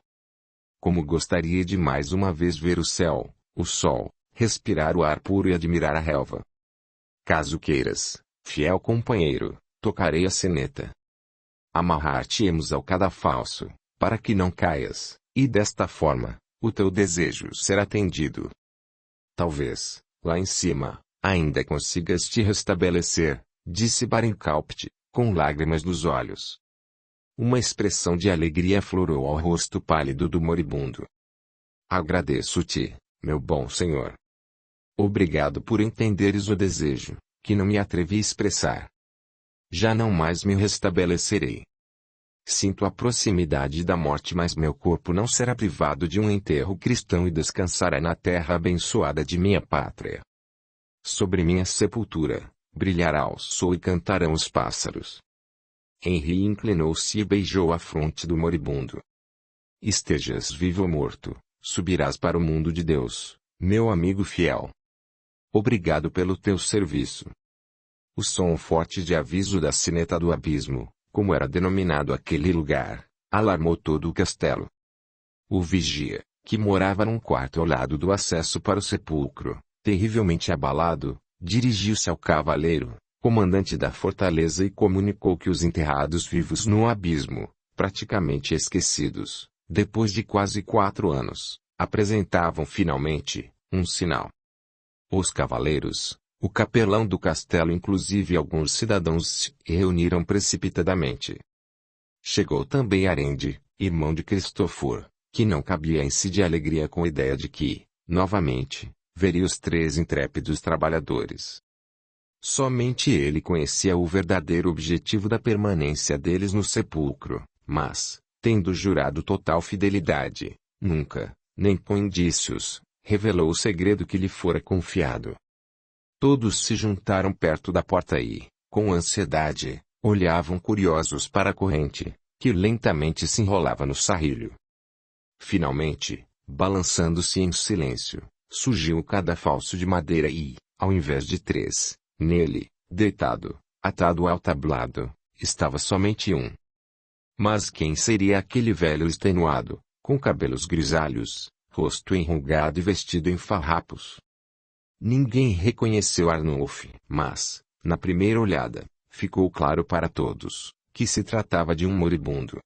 Como gostaria de mais uma vez ver o céu, o sol, respirar o ar puro e admirar a relva. Caso queiras, fiel companheiro, tocarei a sineta. Amarrar-te-emos ao cadafalso, para que não caias, e desta forma, o teu desejo será atendido. Talvez, lá em cima, ainda consigas te restabelecer, disse Barincalpt, com lágrimas nos olhos. Uma expressão de alegria aflorou ao rosto pálido do moribundo. Agradeço-te, meu bom senhor. Obrigado por entenderes o desejo, que não me atrevi a expressar. Já não mais me restabelecerei. Sinto a proximidade da morte, mas meu corpo não será privado de um enterro cristão e descansará na terra abençoada de minha pátria. Sobre minha sepultura, brilhará o sol e cantarão os pássaros. Henry inclinou-se e beijou a fronte do moribundo. Estejas vivo ou morto, subirás para o mundo de Deus, meu amigo fiel. Obrigado pelo teu serviço. O som forte de aviso da sineta do abismo, como era denominado aquele lugar, alarmou todo o castelo. O vigia, que morava num quarto ao lado do acesso para o sepulcro, terrivelmente abalado, dirigiu-se ao cavaleiro, comandante da fortaleza, e comunicou que os enterrados vivos no abismo, praticamente esquecidos, depois de quase 4 anos, apresentavam finalmente um sinal. Os cavaleiros, o capelão do castelo, inclusive alguns cidadãos, se reuniram precipitadamente. Chegou também Arende, irmão de Cristofor, que não cabia em si de alegria com a ideia de que, novamente, veria os 3 intrépidos trabalhadores. Somente ele conhecia o verdadeiro objetivo da permanência deles no sepulcro, mas, tendo jurado total fidelidade, nunca, nem com indícios, revelou o segredo que lhe fora confiado. Todos se juntaram perto da porta e, com ansiedade, olhavam curiosos para a corrente, que lentamente se enrolava no sarrilho. Finalmente, balançando-se em silêncio, surgiu o cadafalso de madeira e, ao invés de 3, nele, deitado, atado ao tablado, estava somente um. Mas quem seria aquele velho extenuado, com cabelos grisalhos, rosto enrugado e vestido em farrapos? Ninguém reconheceu Arnulf, mas, na primeira olhada, ficou claro para todos, que se tratava de um moribundo.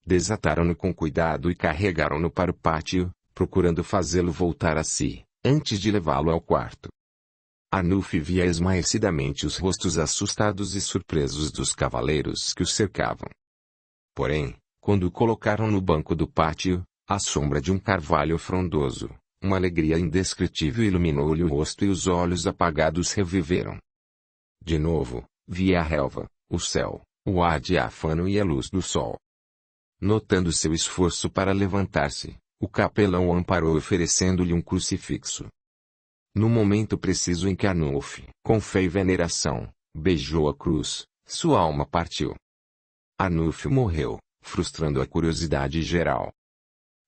Desataram-no com cuidado e carregaram-no para o pátio, procurando fazê-lo voltar a si, antes de levá-lo ao quarto. Arnulf via esmaecidamente os rostos assustados e surpresos dos cavaleiros que o cercavam. Porém, quando o colocaram no banco do pátio, à sombra de um carvalho frondoso, uma alegria indescritível iluminou-lhe o rosto e os olhos apagados reviveram. De novo, via a relva, o céu, o ar diáfano e a luz do sol. Notando seu esforço para levantar-se, o capelão o amparou oferecendo-lhe um crucifixo. No momento preciso em que Arnulf, com fé e veneração, beijou a cruz, sua alma partiu. Arnulf morreu, frustrando a curiosidade geral.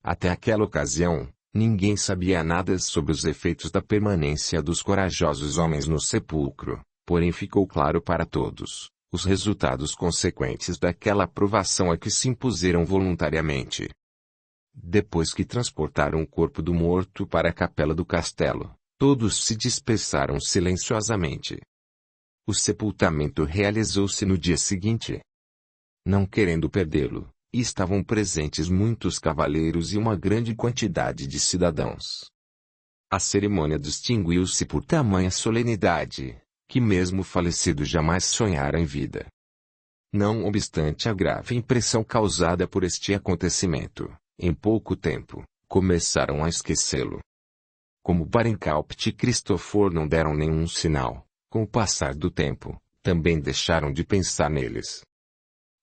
Até aquela ocasião, ninguém sabia nada sobre os efeitos da permanência dos corajosos homens no sepulcro, porém ficou claro para todos, os resultados consequentes daquela provação a que se impuseram voluntariamente. Depois que transportaram o corpo do morto para a capela do castelo, todos se dispersaram silenciosamente. O sepultamento realizou-se no dia seguinte. Não querendo perdê-lo, estavam presentes muitos cavaleiros e uma grande quantidade de cidadãos. A cerimônia distinguiu-se por tamanha solenidade, que mesmo o falecido jamais sonhara em vida. Não obstante a grave impressão causada por este acontecimento, em pouco tempo, começaram a esquecê-lo. Como Barincalpt e Cristofor não deram nenhum sinal, com o passar do tempo, também deixaram de pensar neles.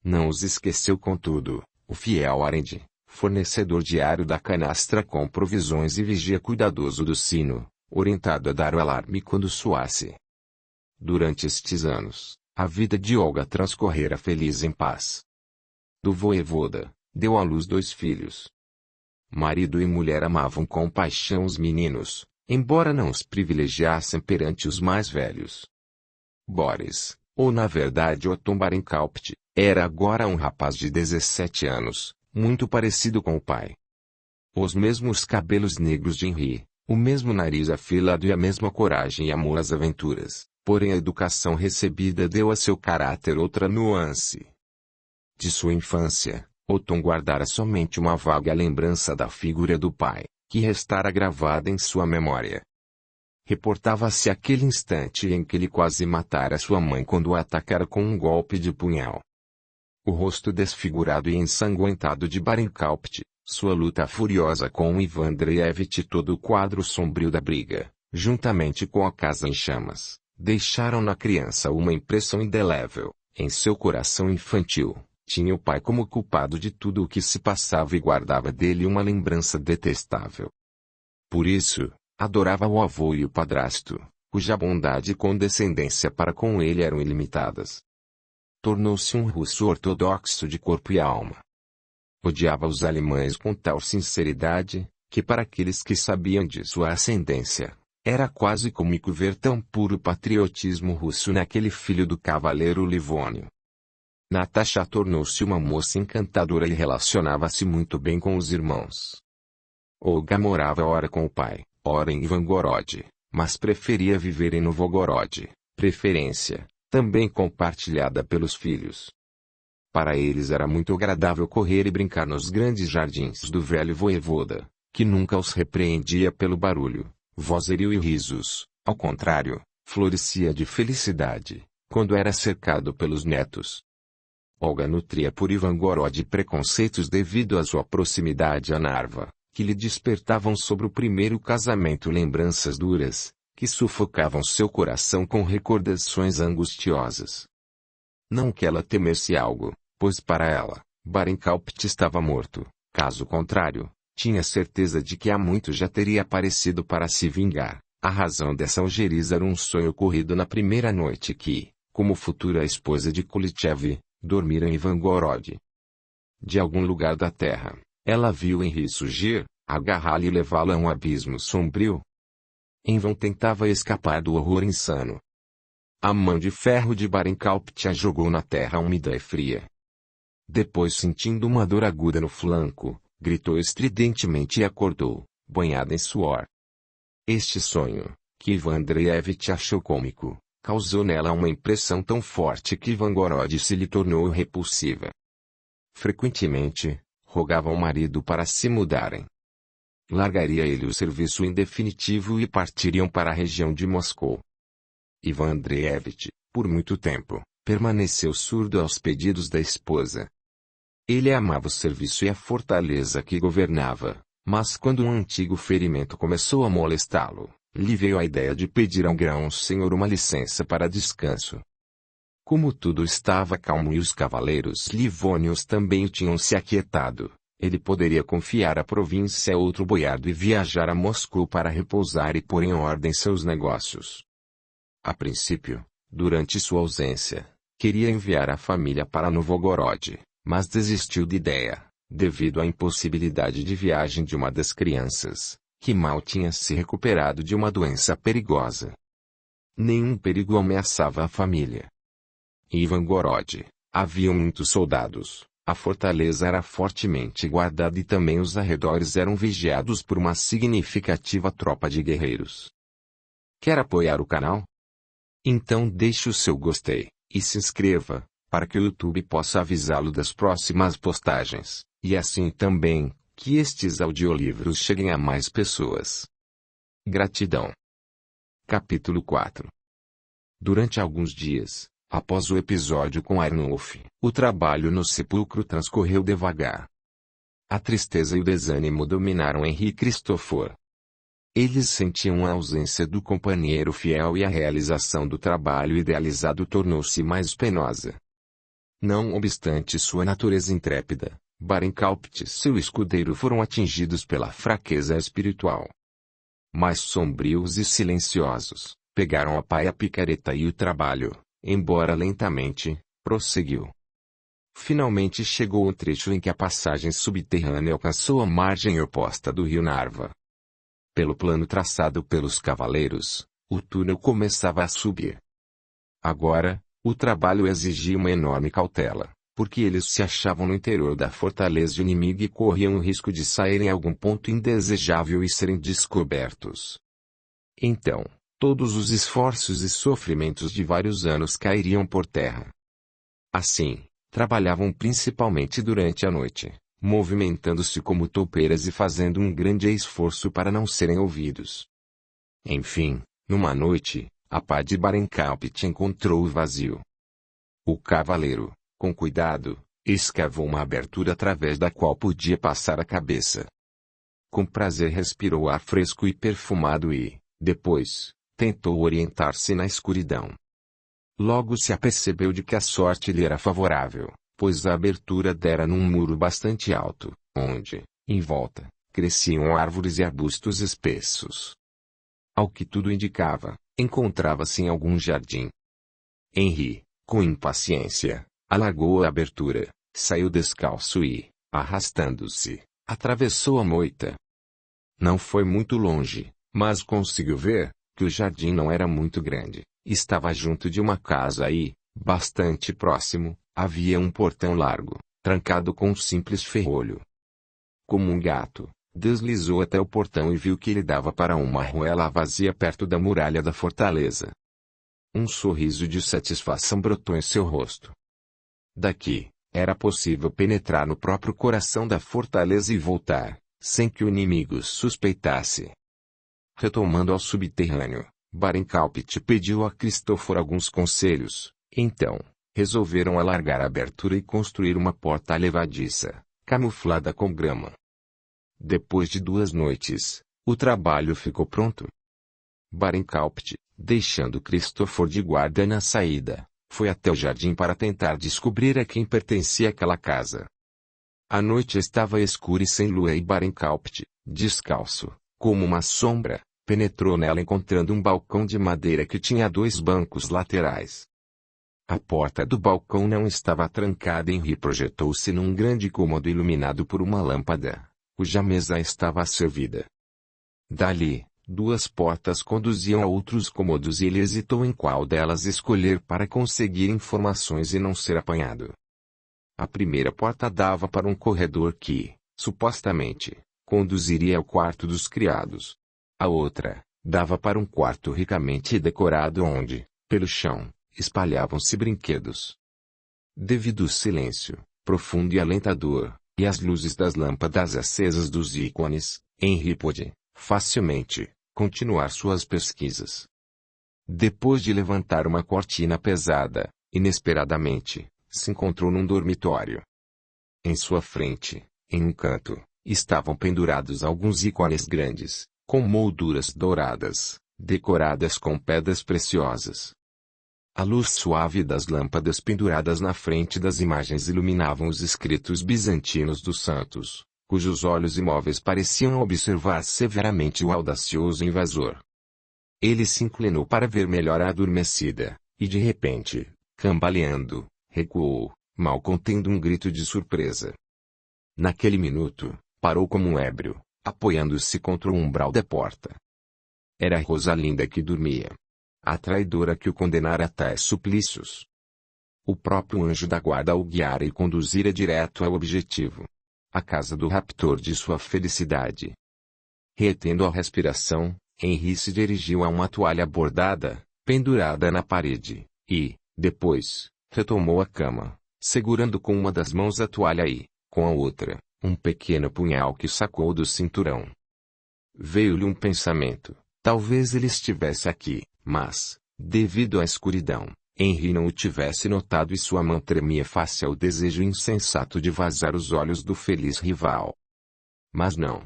Não os esqueceu contudo, o fiel Arende, fornecedor diário da canastra com provisões e vigia cuidadoso do sino, orientado a dar o alarme quando soasse. Durante estes anos, a vida de Olga transcorrera feliz em paz. Do voevoda, deu à luz 2 filhos. Marido e mulher amavam com paixão os meninos, embora não os privilegiassem perante os mais velhos. Boris, ou na verdade Othon Barincalpt, era agora um rapaz de 17 anos, muito parecido com o pai. Os mesmos cabelos negros de Henri, o mesmo nariz afilado e a mesma coragem e amor às aventuras, porém a educação recebida deu a seu caráter outra nuance. De sua infância, Othon guardara somente uma vaga lembrança da figura do pai, que restara gravada em sua memória. Reportava-se aquele instante em que ele quase matara sua mãe quando a atacara com um golpe de punhal. O rosto desfigurado e ensanguentado de Barincalpt, sua luta furiosa com Ivan Andreevich e todo o quadro sombrio da briga, juntamente com a casa em chamas, deixaram na criança uma impressão indelével, em seu coração infantil, tinha o pai como culpado de tudo o que se passava e guardava dele uma lembrança detestável. Por isso, adorava o avô e o padrasto, cuja bondade e condescendência para com ele eram ilimitadas. Tornou-se um russo ortodoxo de corpo e alma. Odiava os alemães com tal sinceridade, que para aqueles que sabiam de sua ascendência, era quase cômico ver tão puro patriotismo russo naquele filho do cavaleiro Livônio. Natasha tornou-se uma moça encantadora e relacionava-se muito bem com os irmãos. Olga morava ora com o pai, ora em Ivangorod, mas preferia viver em Novgorod, preferência, também compartilhada pelos filhos. Para eles era muito agradável correr e brincar nos grandes jardins do velho voivoda, que nunca os repreendia pelo barulho, vozerio e risos, ao contrário, florescia de felicidade, quando era cercado pelos netos. Olga nutria por Ivangorod preconceitos devido à sua proximidade a Narva, que lhe despertavam sobre o primeiro casamento lembranças duras, que sufocavam seu coração com recordações angustiosas. Não que ela temesse algo, pois para ela, Barinkaupt estava morto, caso contrário, tinha certeza de que há muito já teria aparecido para se vingar. A razão dessa algeriza era um sonho ocorrido na primeira noite que, como futura esposa de Kulitchev, dormira em Ivangorod. De algum lugar da terra, ela viu Henri surgir, agarrá-lo e levá-lo a um abismo sombrio. Em vão tentava escapar do horror insano. A mão de ferro de Barinkaupt a jogou na terra úmida e fria. Depois, sentindo uma dor aguda no flanco, gritou estridentemente e acordou, banhada em suor. Este sonho, que Ivan Andreevich achou cômico, causou nela uma impressão tão forte que Ivangorod se lhe tornou repulsiva. Frequentemente, rogava ao marido para se mudarem. Largaria ele o serviço em definitivo e partiriam para a região de Moscou. Ivan Andreevich, por muito tempo, permaneceu surdo aos pedidos da esposa. Ele amava o serviço e a fortaleza que governava, mas quando um antigo ferimento começou a molestá-lo, lhe veio a ideia de pedir ao grão-senhor uma licença para descanso. Como tudo estava calmo e os cavaleiros livônios também tinham se aquietado, ele poderia confiar a província a outro boiardo e viajar a Moscou para repousar e pôr em ordem seus negócios. A princípio, durante sua ausência, queria enviar a família para Novgorod, mas desistiu de ideia, devido à impossibilidade de viagem de uma das crianças, que mal tinha se recuperado de uma doença perigosa. Nenhum perigo ameaçava a família. Em Ivangorod, havia muitos soldados, a fortaleza era fortemente guardada e também os arredores eram vigiados por uma significativa tropa de guerreiros. Quer apoiar o canal? Então deixe o seu gostei, e se inscreva, para que o YouTube possa avisá-lo das próximas postagens, e assim também, que estes audiolivros cheguem a mais pessoas. Gratidão. Capítulo 4. Durante alguns dias, após o episódio com Arnulf, o trabalho no sepulcro transcorreu devagar. A tristeza e o desânimo dominaram Henri e Christopher. Eles sentiam a ausência do companheiro fiel e a realização do trabalho idealizado tornou-se mais penosa. Não obstante sua natureza intrépida, Barinkaupt e seu escudeiro foram atingidos pela fraqueza espiritual. Mais sombrios e silenciosos, pegaram a pá e a picareta e o trabalho, embora lentamente, prosseguiu. Finalmente chegou o trecho em que a passagem subterrânea alcançou a margem oposta do rio Narva. Pelo plano traçado pelos cavaleiros, o túnel começava a subir. Agora, o trabalho exigia uma enorme cautela, porque eles se achavam no interior da fortaleza inimiga e corriam o risco de saírem a algum ponto indesejável e serem descobertos. Então, todos os esforços e sofrimentos de vários anos cairiam por terra. Assim, trabalhavam principalmente durante a noite, movimentando-se como toupeiras e fazendo um grande esforço para não serem ouvidos. Enfim, numa noite, a pá de Barinkaupt encontrou o vazio. O cavaleiro, com cuidado, escavou uma abertura através da qual podia passar a cabeça. Com prazer respirou ar fresco e perfumado e, depois, tentou orientar-se na escuridão. Logo se apercebeu de que a sorte lhe era favorável, pois a abertura dera num muro bastante alto, onde, em volta, cresciam árvores e arbustos espessos. Ao que tudo indicava, encontrava-se em algum jardim. Henry, com impaciência, alargou a abertura, saiu descalço e, arrastando-se, atravessou a moita. Não foi muito longe, mas conseguiu ver que o jardim não era muito grande. Estava junto de uma casa e, bastante próximo, havia um portão largo, trancado com um simples ferrolho. Como um gato, deslizou até o portão e viu que ele dava para uma ruela vazia perto da muralha da fortaleza. Um sorriso de satisfação brotou em seu rosto. Daqui, era possível penetrar no próprio coração da fortaleza e voltar, sem que o inimigo suspeitasse. Retomando ao subterrâneo, Barincalpit pediu a Christopher alguns conselhos. Então, resolveram alargar a abertura e construir uma porta levadiça, camuflada com grama. Depois de 2 noites, o trabalho ficou pronto. Barincalpit, deixando Christopher de guarda na saída, foi até o jardim para tentar descobrir a quem pertencia aquela casa. A noite estava escura e sem lua e Barincalpit, descalço, como uma sombra, penetrou nela encontrando um balcão de madeira que tinha 2 bancos laterais. A porta do balcão não estava trancada e Henry projetou-se num grande cômodo iluminado por uma lâmpada, cuja mesa estava servida. Dali, 2 portas conduziam a outros cômodos e ele hesitou em qual delas escolher para conseguir informações e não ser apanhado. A primeira porta dava para um corredor que, supostamente, conduziria ao quarto dos criados. A outra, dava para um quarto ricamente decorado onde, pelo chão, espalhavam-se brinquedos. Devido ao silêncio, profundo e alentador, e às luzes das lâmpadas acesas dos ícones, Henry pôde, facilmente, continuar suas pesquisas. Depois de levantar uma cortina pesada, inesperadamente, se encontrou num dormitório. Em sua frente, em um canto, estavam pendurados alguns ícones grandes, com molduras douradas, decoradas com pedras preciosas. A luz suave das lâmpadas penduradas na frente das imagens iluminavam os escritos bizantinos dos santos, cujos olhos imóveis pareciam observar severamente o audacioso invasor. Ele se inclinou para ver melhor a adormecida, e de repente, cambaleando, recuou, mal contendo um grito de surpresa. Naquele minuto, parou como um ébrio, apoiando-se contra o umbral da porta. Era Rosalinda que dormia. A traidora que o condenara a tais suplícios. O próprio anjo da guarda o guiara e conduzira direto ao objetivo. A casa do raptor de sua felicidade. Retendo a respiração, Henry se dirigiu a uma toalha bordada, pendurada na parede, e, depois, retomou a cama, segurando com uma das mãos a toalha e, com a outra, um pequeno punhal que sacou do cinturão. Veio-lhe um pensamento, talvez ele estivesse aqui, mas, devido à escuridão, Henry não o tivesse notado e sua mão tremia face ao desejo insensato de vazar os olhos do feliz rival. Mas não.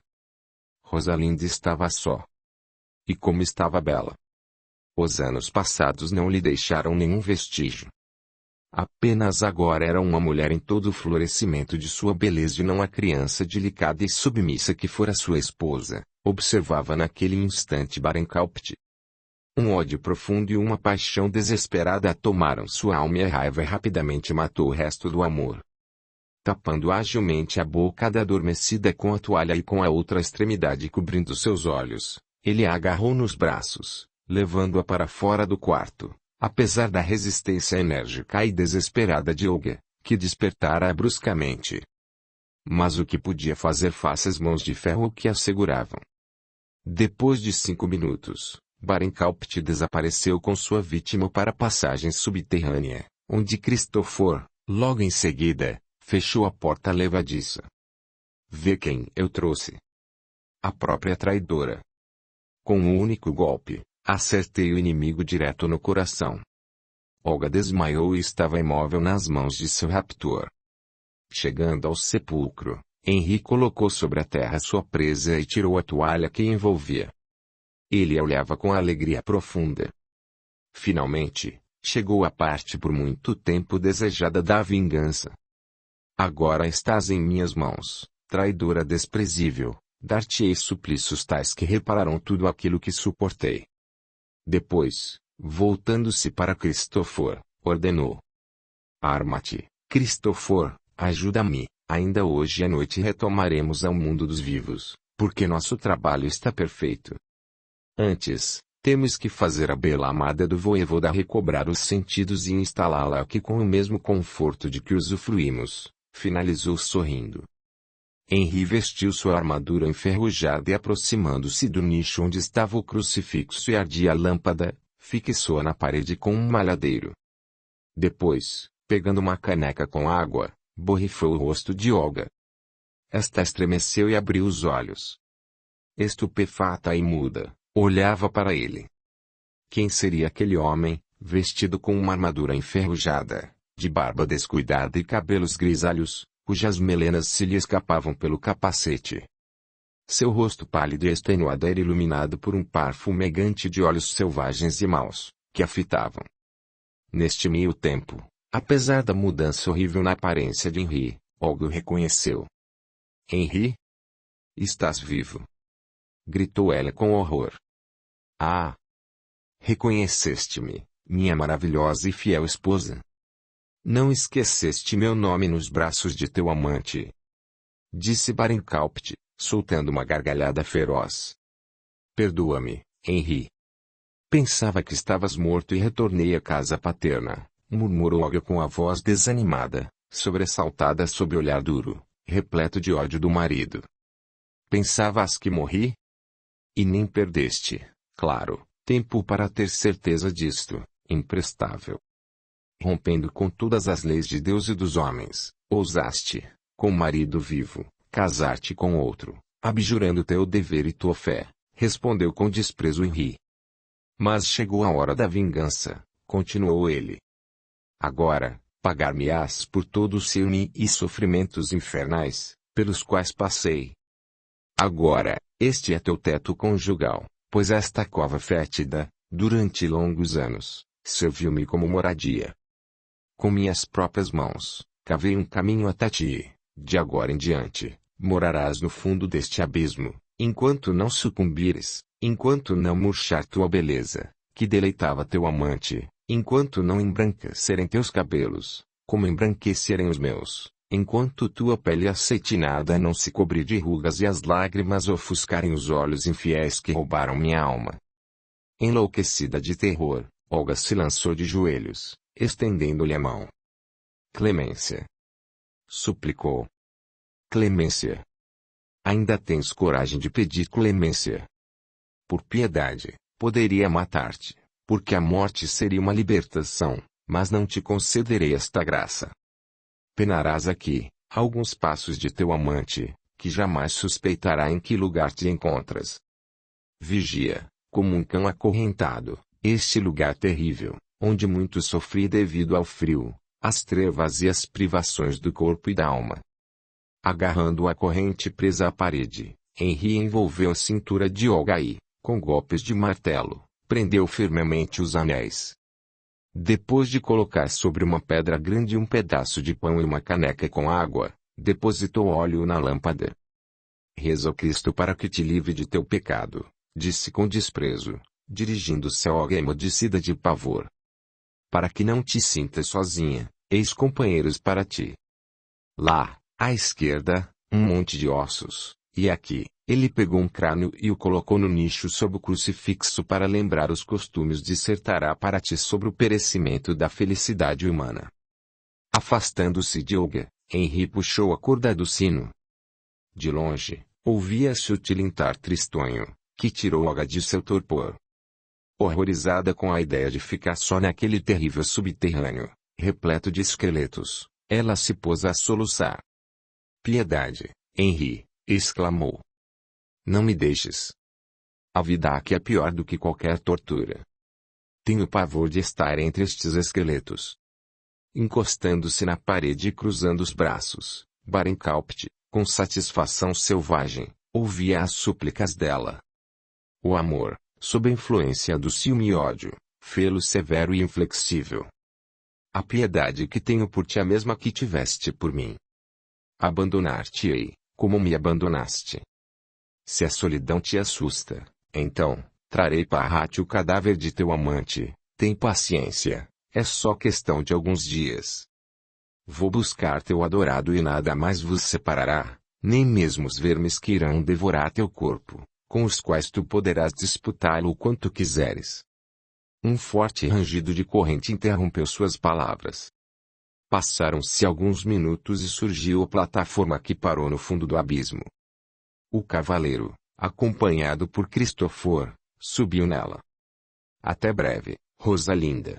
Rosalinda estava só. E como estava bela! Os anos passados não lhe deixaram nenhum vestígio. Apenas agora era uma mulher em todo o florescimento de sua beleza e não a criança delicada e submissa que fora sua esposa, observava naquele instante Barincalpit. Um ódio profundo e uma paixão desesperada tomaram sua alma e a raiva rapidamente matou o resto do amor. Tapando agilmente a boca da adormecida com a toalha e com a outra extremidade cobrindo seus olhos, ele a agarrou nos braços, levando-a para fora do quarto, apesar da resistência enérgica e desesperada de Olga, que despertara bruscamente. Mas o que podia fazer face às mãos de ferro que a seguravam? Depois de 5 minutos, Barincalpit desapareceu com sua vítima para a passagem subterrânea, onde Christopher, logo em seguida, fechou a porta levadiça. Vê quem eu trouxe. A própria traidora. Com um único golpe, acertei o inimigo direto no coração. Olga desmaiou e estava imóvel nas mãos de seu raptor. Chegando ao sepulcro, Henry colocou sobre a terra sua presa e tirou a toalha que envolvia. Ele a olhava com alegria profunda. Finalmente, chegou a parte por muito tempo desejada da vingança. Agora estás em minhas mãos, traidora desprezível, dar-te-ei suplícios tais que repararão tudo aquilo que suportei. Depois, voltando-se para Cristofor, ordenou: Arma-te, Cristofor, ajuda-me, ainda hoje à noite retomaremos ao mundo dos vivos, porque nosso trabalho está perfeito. Antes, temos que fazer a bela amada do voivoda recobrar os sentidos e instalá-la aqui com o mesmo conforto de que usufruímos, finalizou sorrindo. Henri vestiu sua armadura enferrujada e aproximando-se do nicho onde estava o crucifixo e ardia a lâmpada, fixou-a na parede com um malhadeiro. Depois, pegando uma caneca com água, borrifou o rosto de Olga. Esta estremeceu e abriu os olhos. Estupefata e muda, olhava para ele. Quem seria aquele homem, vestido com uma armadura enferrujada, de barba descuidada e cabelos grisalhos, cujas melenas se lhe escapavam pelo capacete? Seu rosto pálido e extenuado era iluminado por um par fumegante de olhos selvagens e maus, que a fitavam. Neste meio tempo, apesar da mudança horrível na aparência de Henri, Olga o reconheceu. Henri? Estás vivo! Gritou ela com horror. Ah! Reconheceste-me, minha maravilhosa e fiel esposa? Não esqueceste meu nome nos braços de teu amante? Disse Barincalpte, soltando uma gargalhada feroz. Perdoa-me, Henri. Pensava que estavas morto e retornei à casa paterna, murmurou Olga com a voz desanimada, sobressaltada sob o olhar duro, repleto de ódio do marido. Pensavas que morri? E nem perdeste, claro, tempo para ter certeza disto, imprestável. Rompendo com todas as leis de Deus e dos homens, ousaste, com o marido vivo, casar-te com outro, abjurando teu dever e tua fé, respondeu com desprezo Henri. Mas chegou a hora da vingança, continuou ele. Agora, pagar-me-ás por todo o ciúme e sofrimentos infernais, pelos quais passei. Agora, este é teu teto conjugal, pois esta cova fétida, durante longos anos, serviu-me como moradia. Com minhas próprias mãos, cavei um caminho até ti, de agora em diante, morarás no fundo deste abismo, enquanto não sucumbires, enquanto não murchar tua beleza, que deleitava teu amante, enquanto não embranquecerem teus cabelos, como embranquecerem os meus, enquanto tua pele acetinada não se cobrir de rugas e as lágrimas ofuscarem os olhos infiéis que roubaram minha alma. Enlouquecida de terror, Olga se lançou de joelhos, estendendo-lhe a mão. Clemência! Suplicou. Clemência! Ainda tens coragem de pedir clemência? Por piedade, poderia matar-te, porque a morte seria uma libertação, mas não te concederei esta graça. Penarás aqui, a alguns passos de teu amante, que jamais suspeitará em que lugar te encontras. Vigia, como um cão acorrentado, este lugar terrível, onde muito sofri devido ao frio, às trevas e às privações do corpo e da alma. Agarrando a corrente presa à parede, Henri envolveu a cintura de Olga e, com golpes de martelo, prendeu firmemente os anéis. Depois de colocar sobre uma pedra grande um pedaço de pão e uma caneca com água, depositou óleo na lâmpada. Reza ao Cristo para que te livre de teu pecado, disse com desprezo, dirigindo-se a Olga emudecida de pavor. Para que não te sintas sozinha, eis companheiros para ti. Lá, à esquerda, um monte de ossos, e aqui, ele pegou um crânio e o colocou no nicho sob o crucifixo para lembrar os costumes dissertará para ti sobre o perecimento da felicidade humana. Afastando-se de Olga, Henri puxou a corda do sino. De longe, ouvia-se o tilintar tristonho, que tirou Olga de seu torpor. Horrorizada com a ideia de ficar só naquele terrível subterrâneo, repleto de esqueletos, ela se pôs a soluçar. Piedade, Henri, exclamou. Não me deixes. A vida aqui é pior do que qualquer tortura. Tenho pavor de estar entre estes esqueletos. Encostando-se na parede e cruzando os braços, Barincalpte, com satisfação selvagem, ouvia as súplicas dela. O amor, sob a influência do ciúme e ódio, fê-lo severo e inflexível. A piedade que tenho por ti é a mesma que tiveste por mim. Abandonar-te-ei, como me abandonaste. Se a solidão te assusta, então, trarei para ti o cadáver de teu amante. Tem paciência, é só questão de alguns dias. Vou buscar teu adorado e nada mais vos separará, nem mesmo os vermes que irão devorar teu corpo, com os quais tu poderás disputá-lo o quanto quiseres. Um forte rangido de corrente interrompeu suas palavras. Passaram-se alguns minutos e surgiu a plataforma que parou no fundo do abismo. O cavaleiro, acompanhado por Cristofor, subiu nela. Até breve, Rosalinda.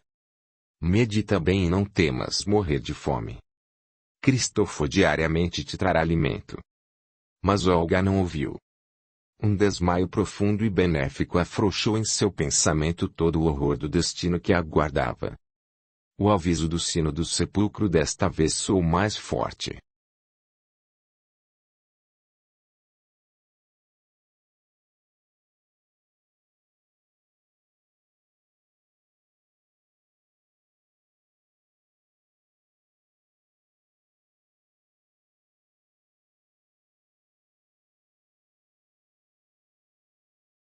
Medita bem e não temas morrer de fome. Cristofor diariamente te trará alimento. Mas Olga não ouviu. Um desmaio profundo e benéfico afrouxou em seu pensamento todo o horror do destino que a aguardava. O aviso do sino do sepulcro desta vez soou mais forte.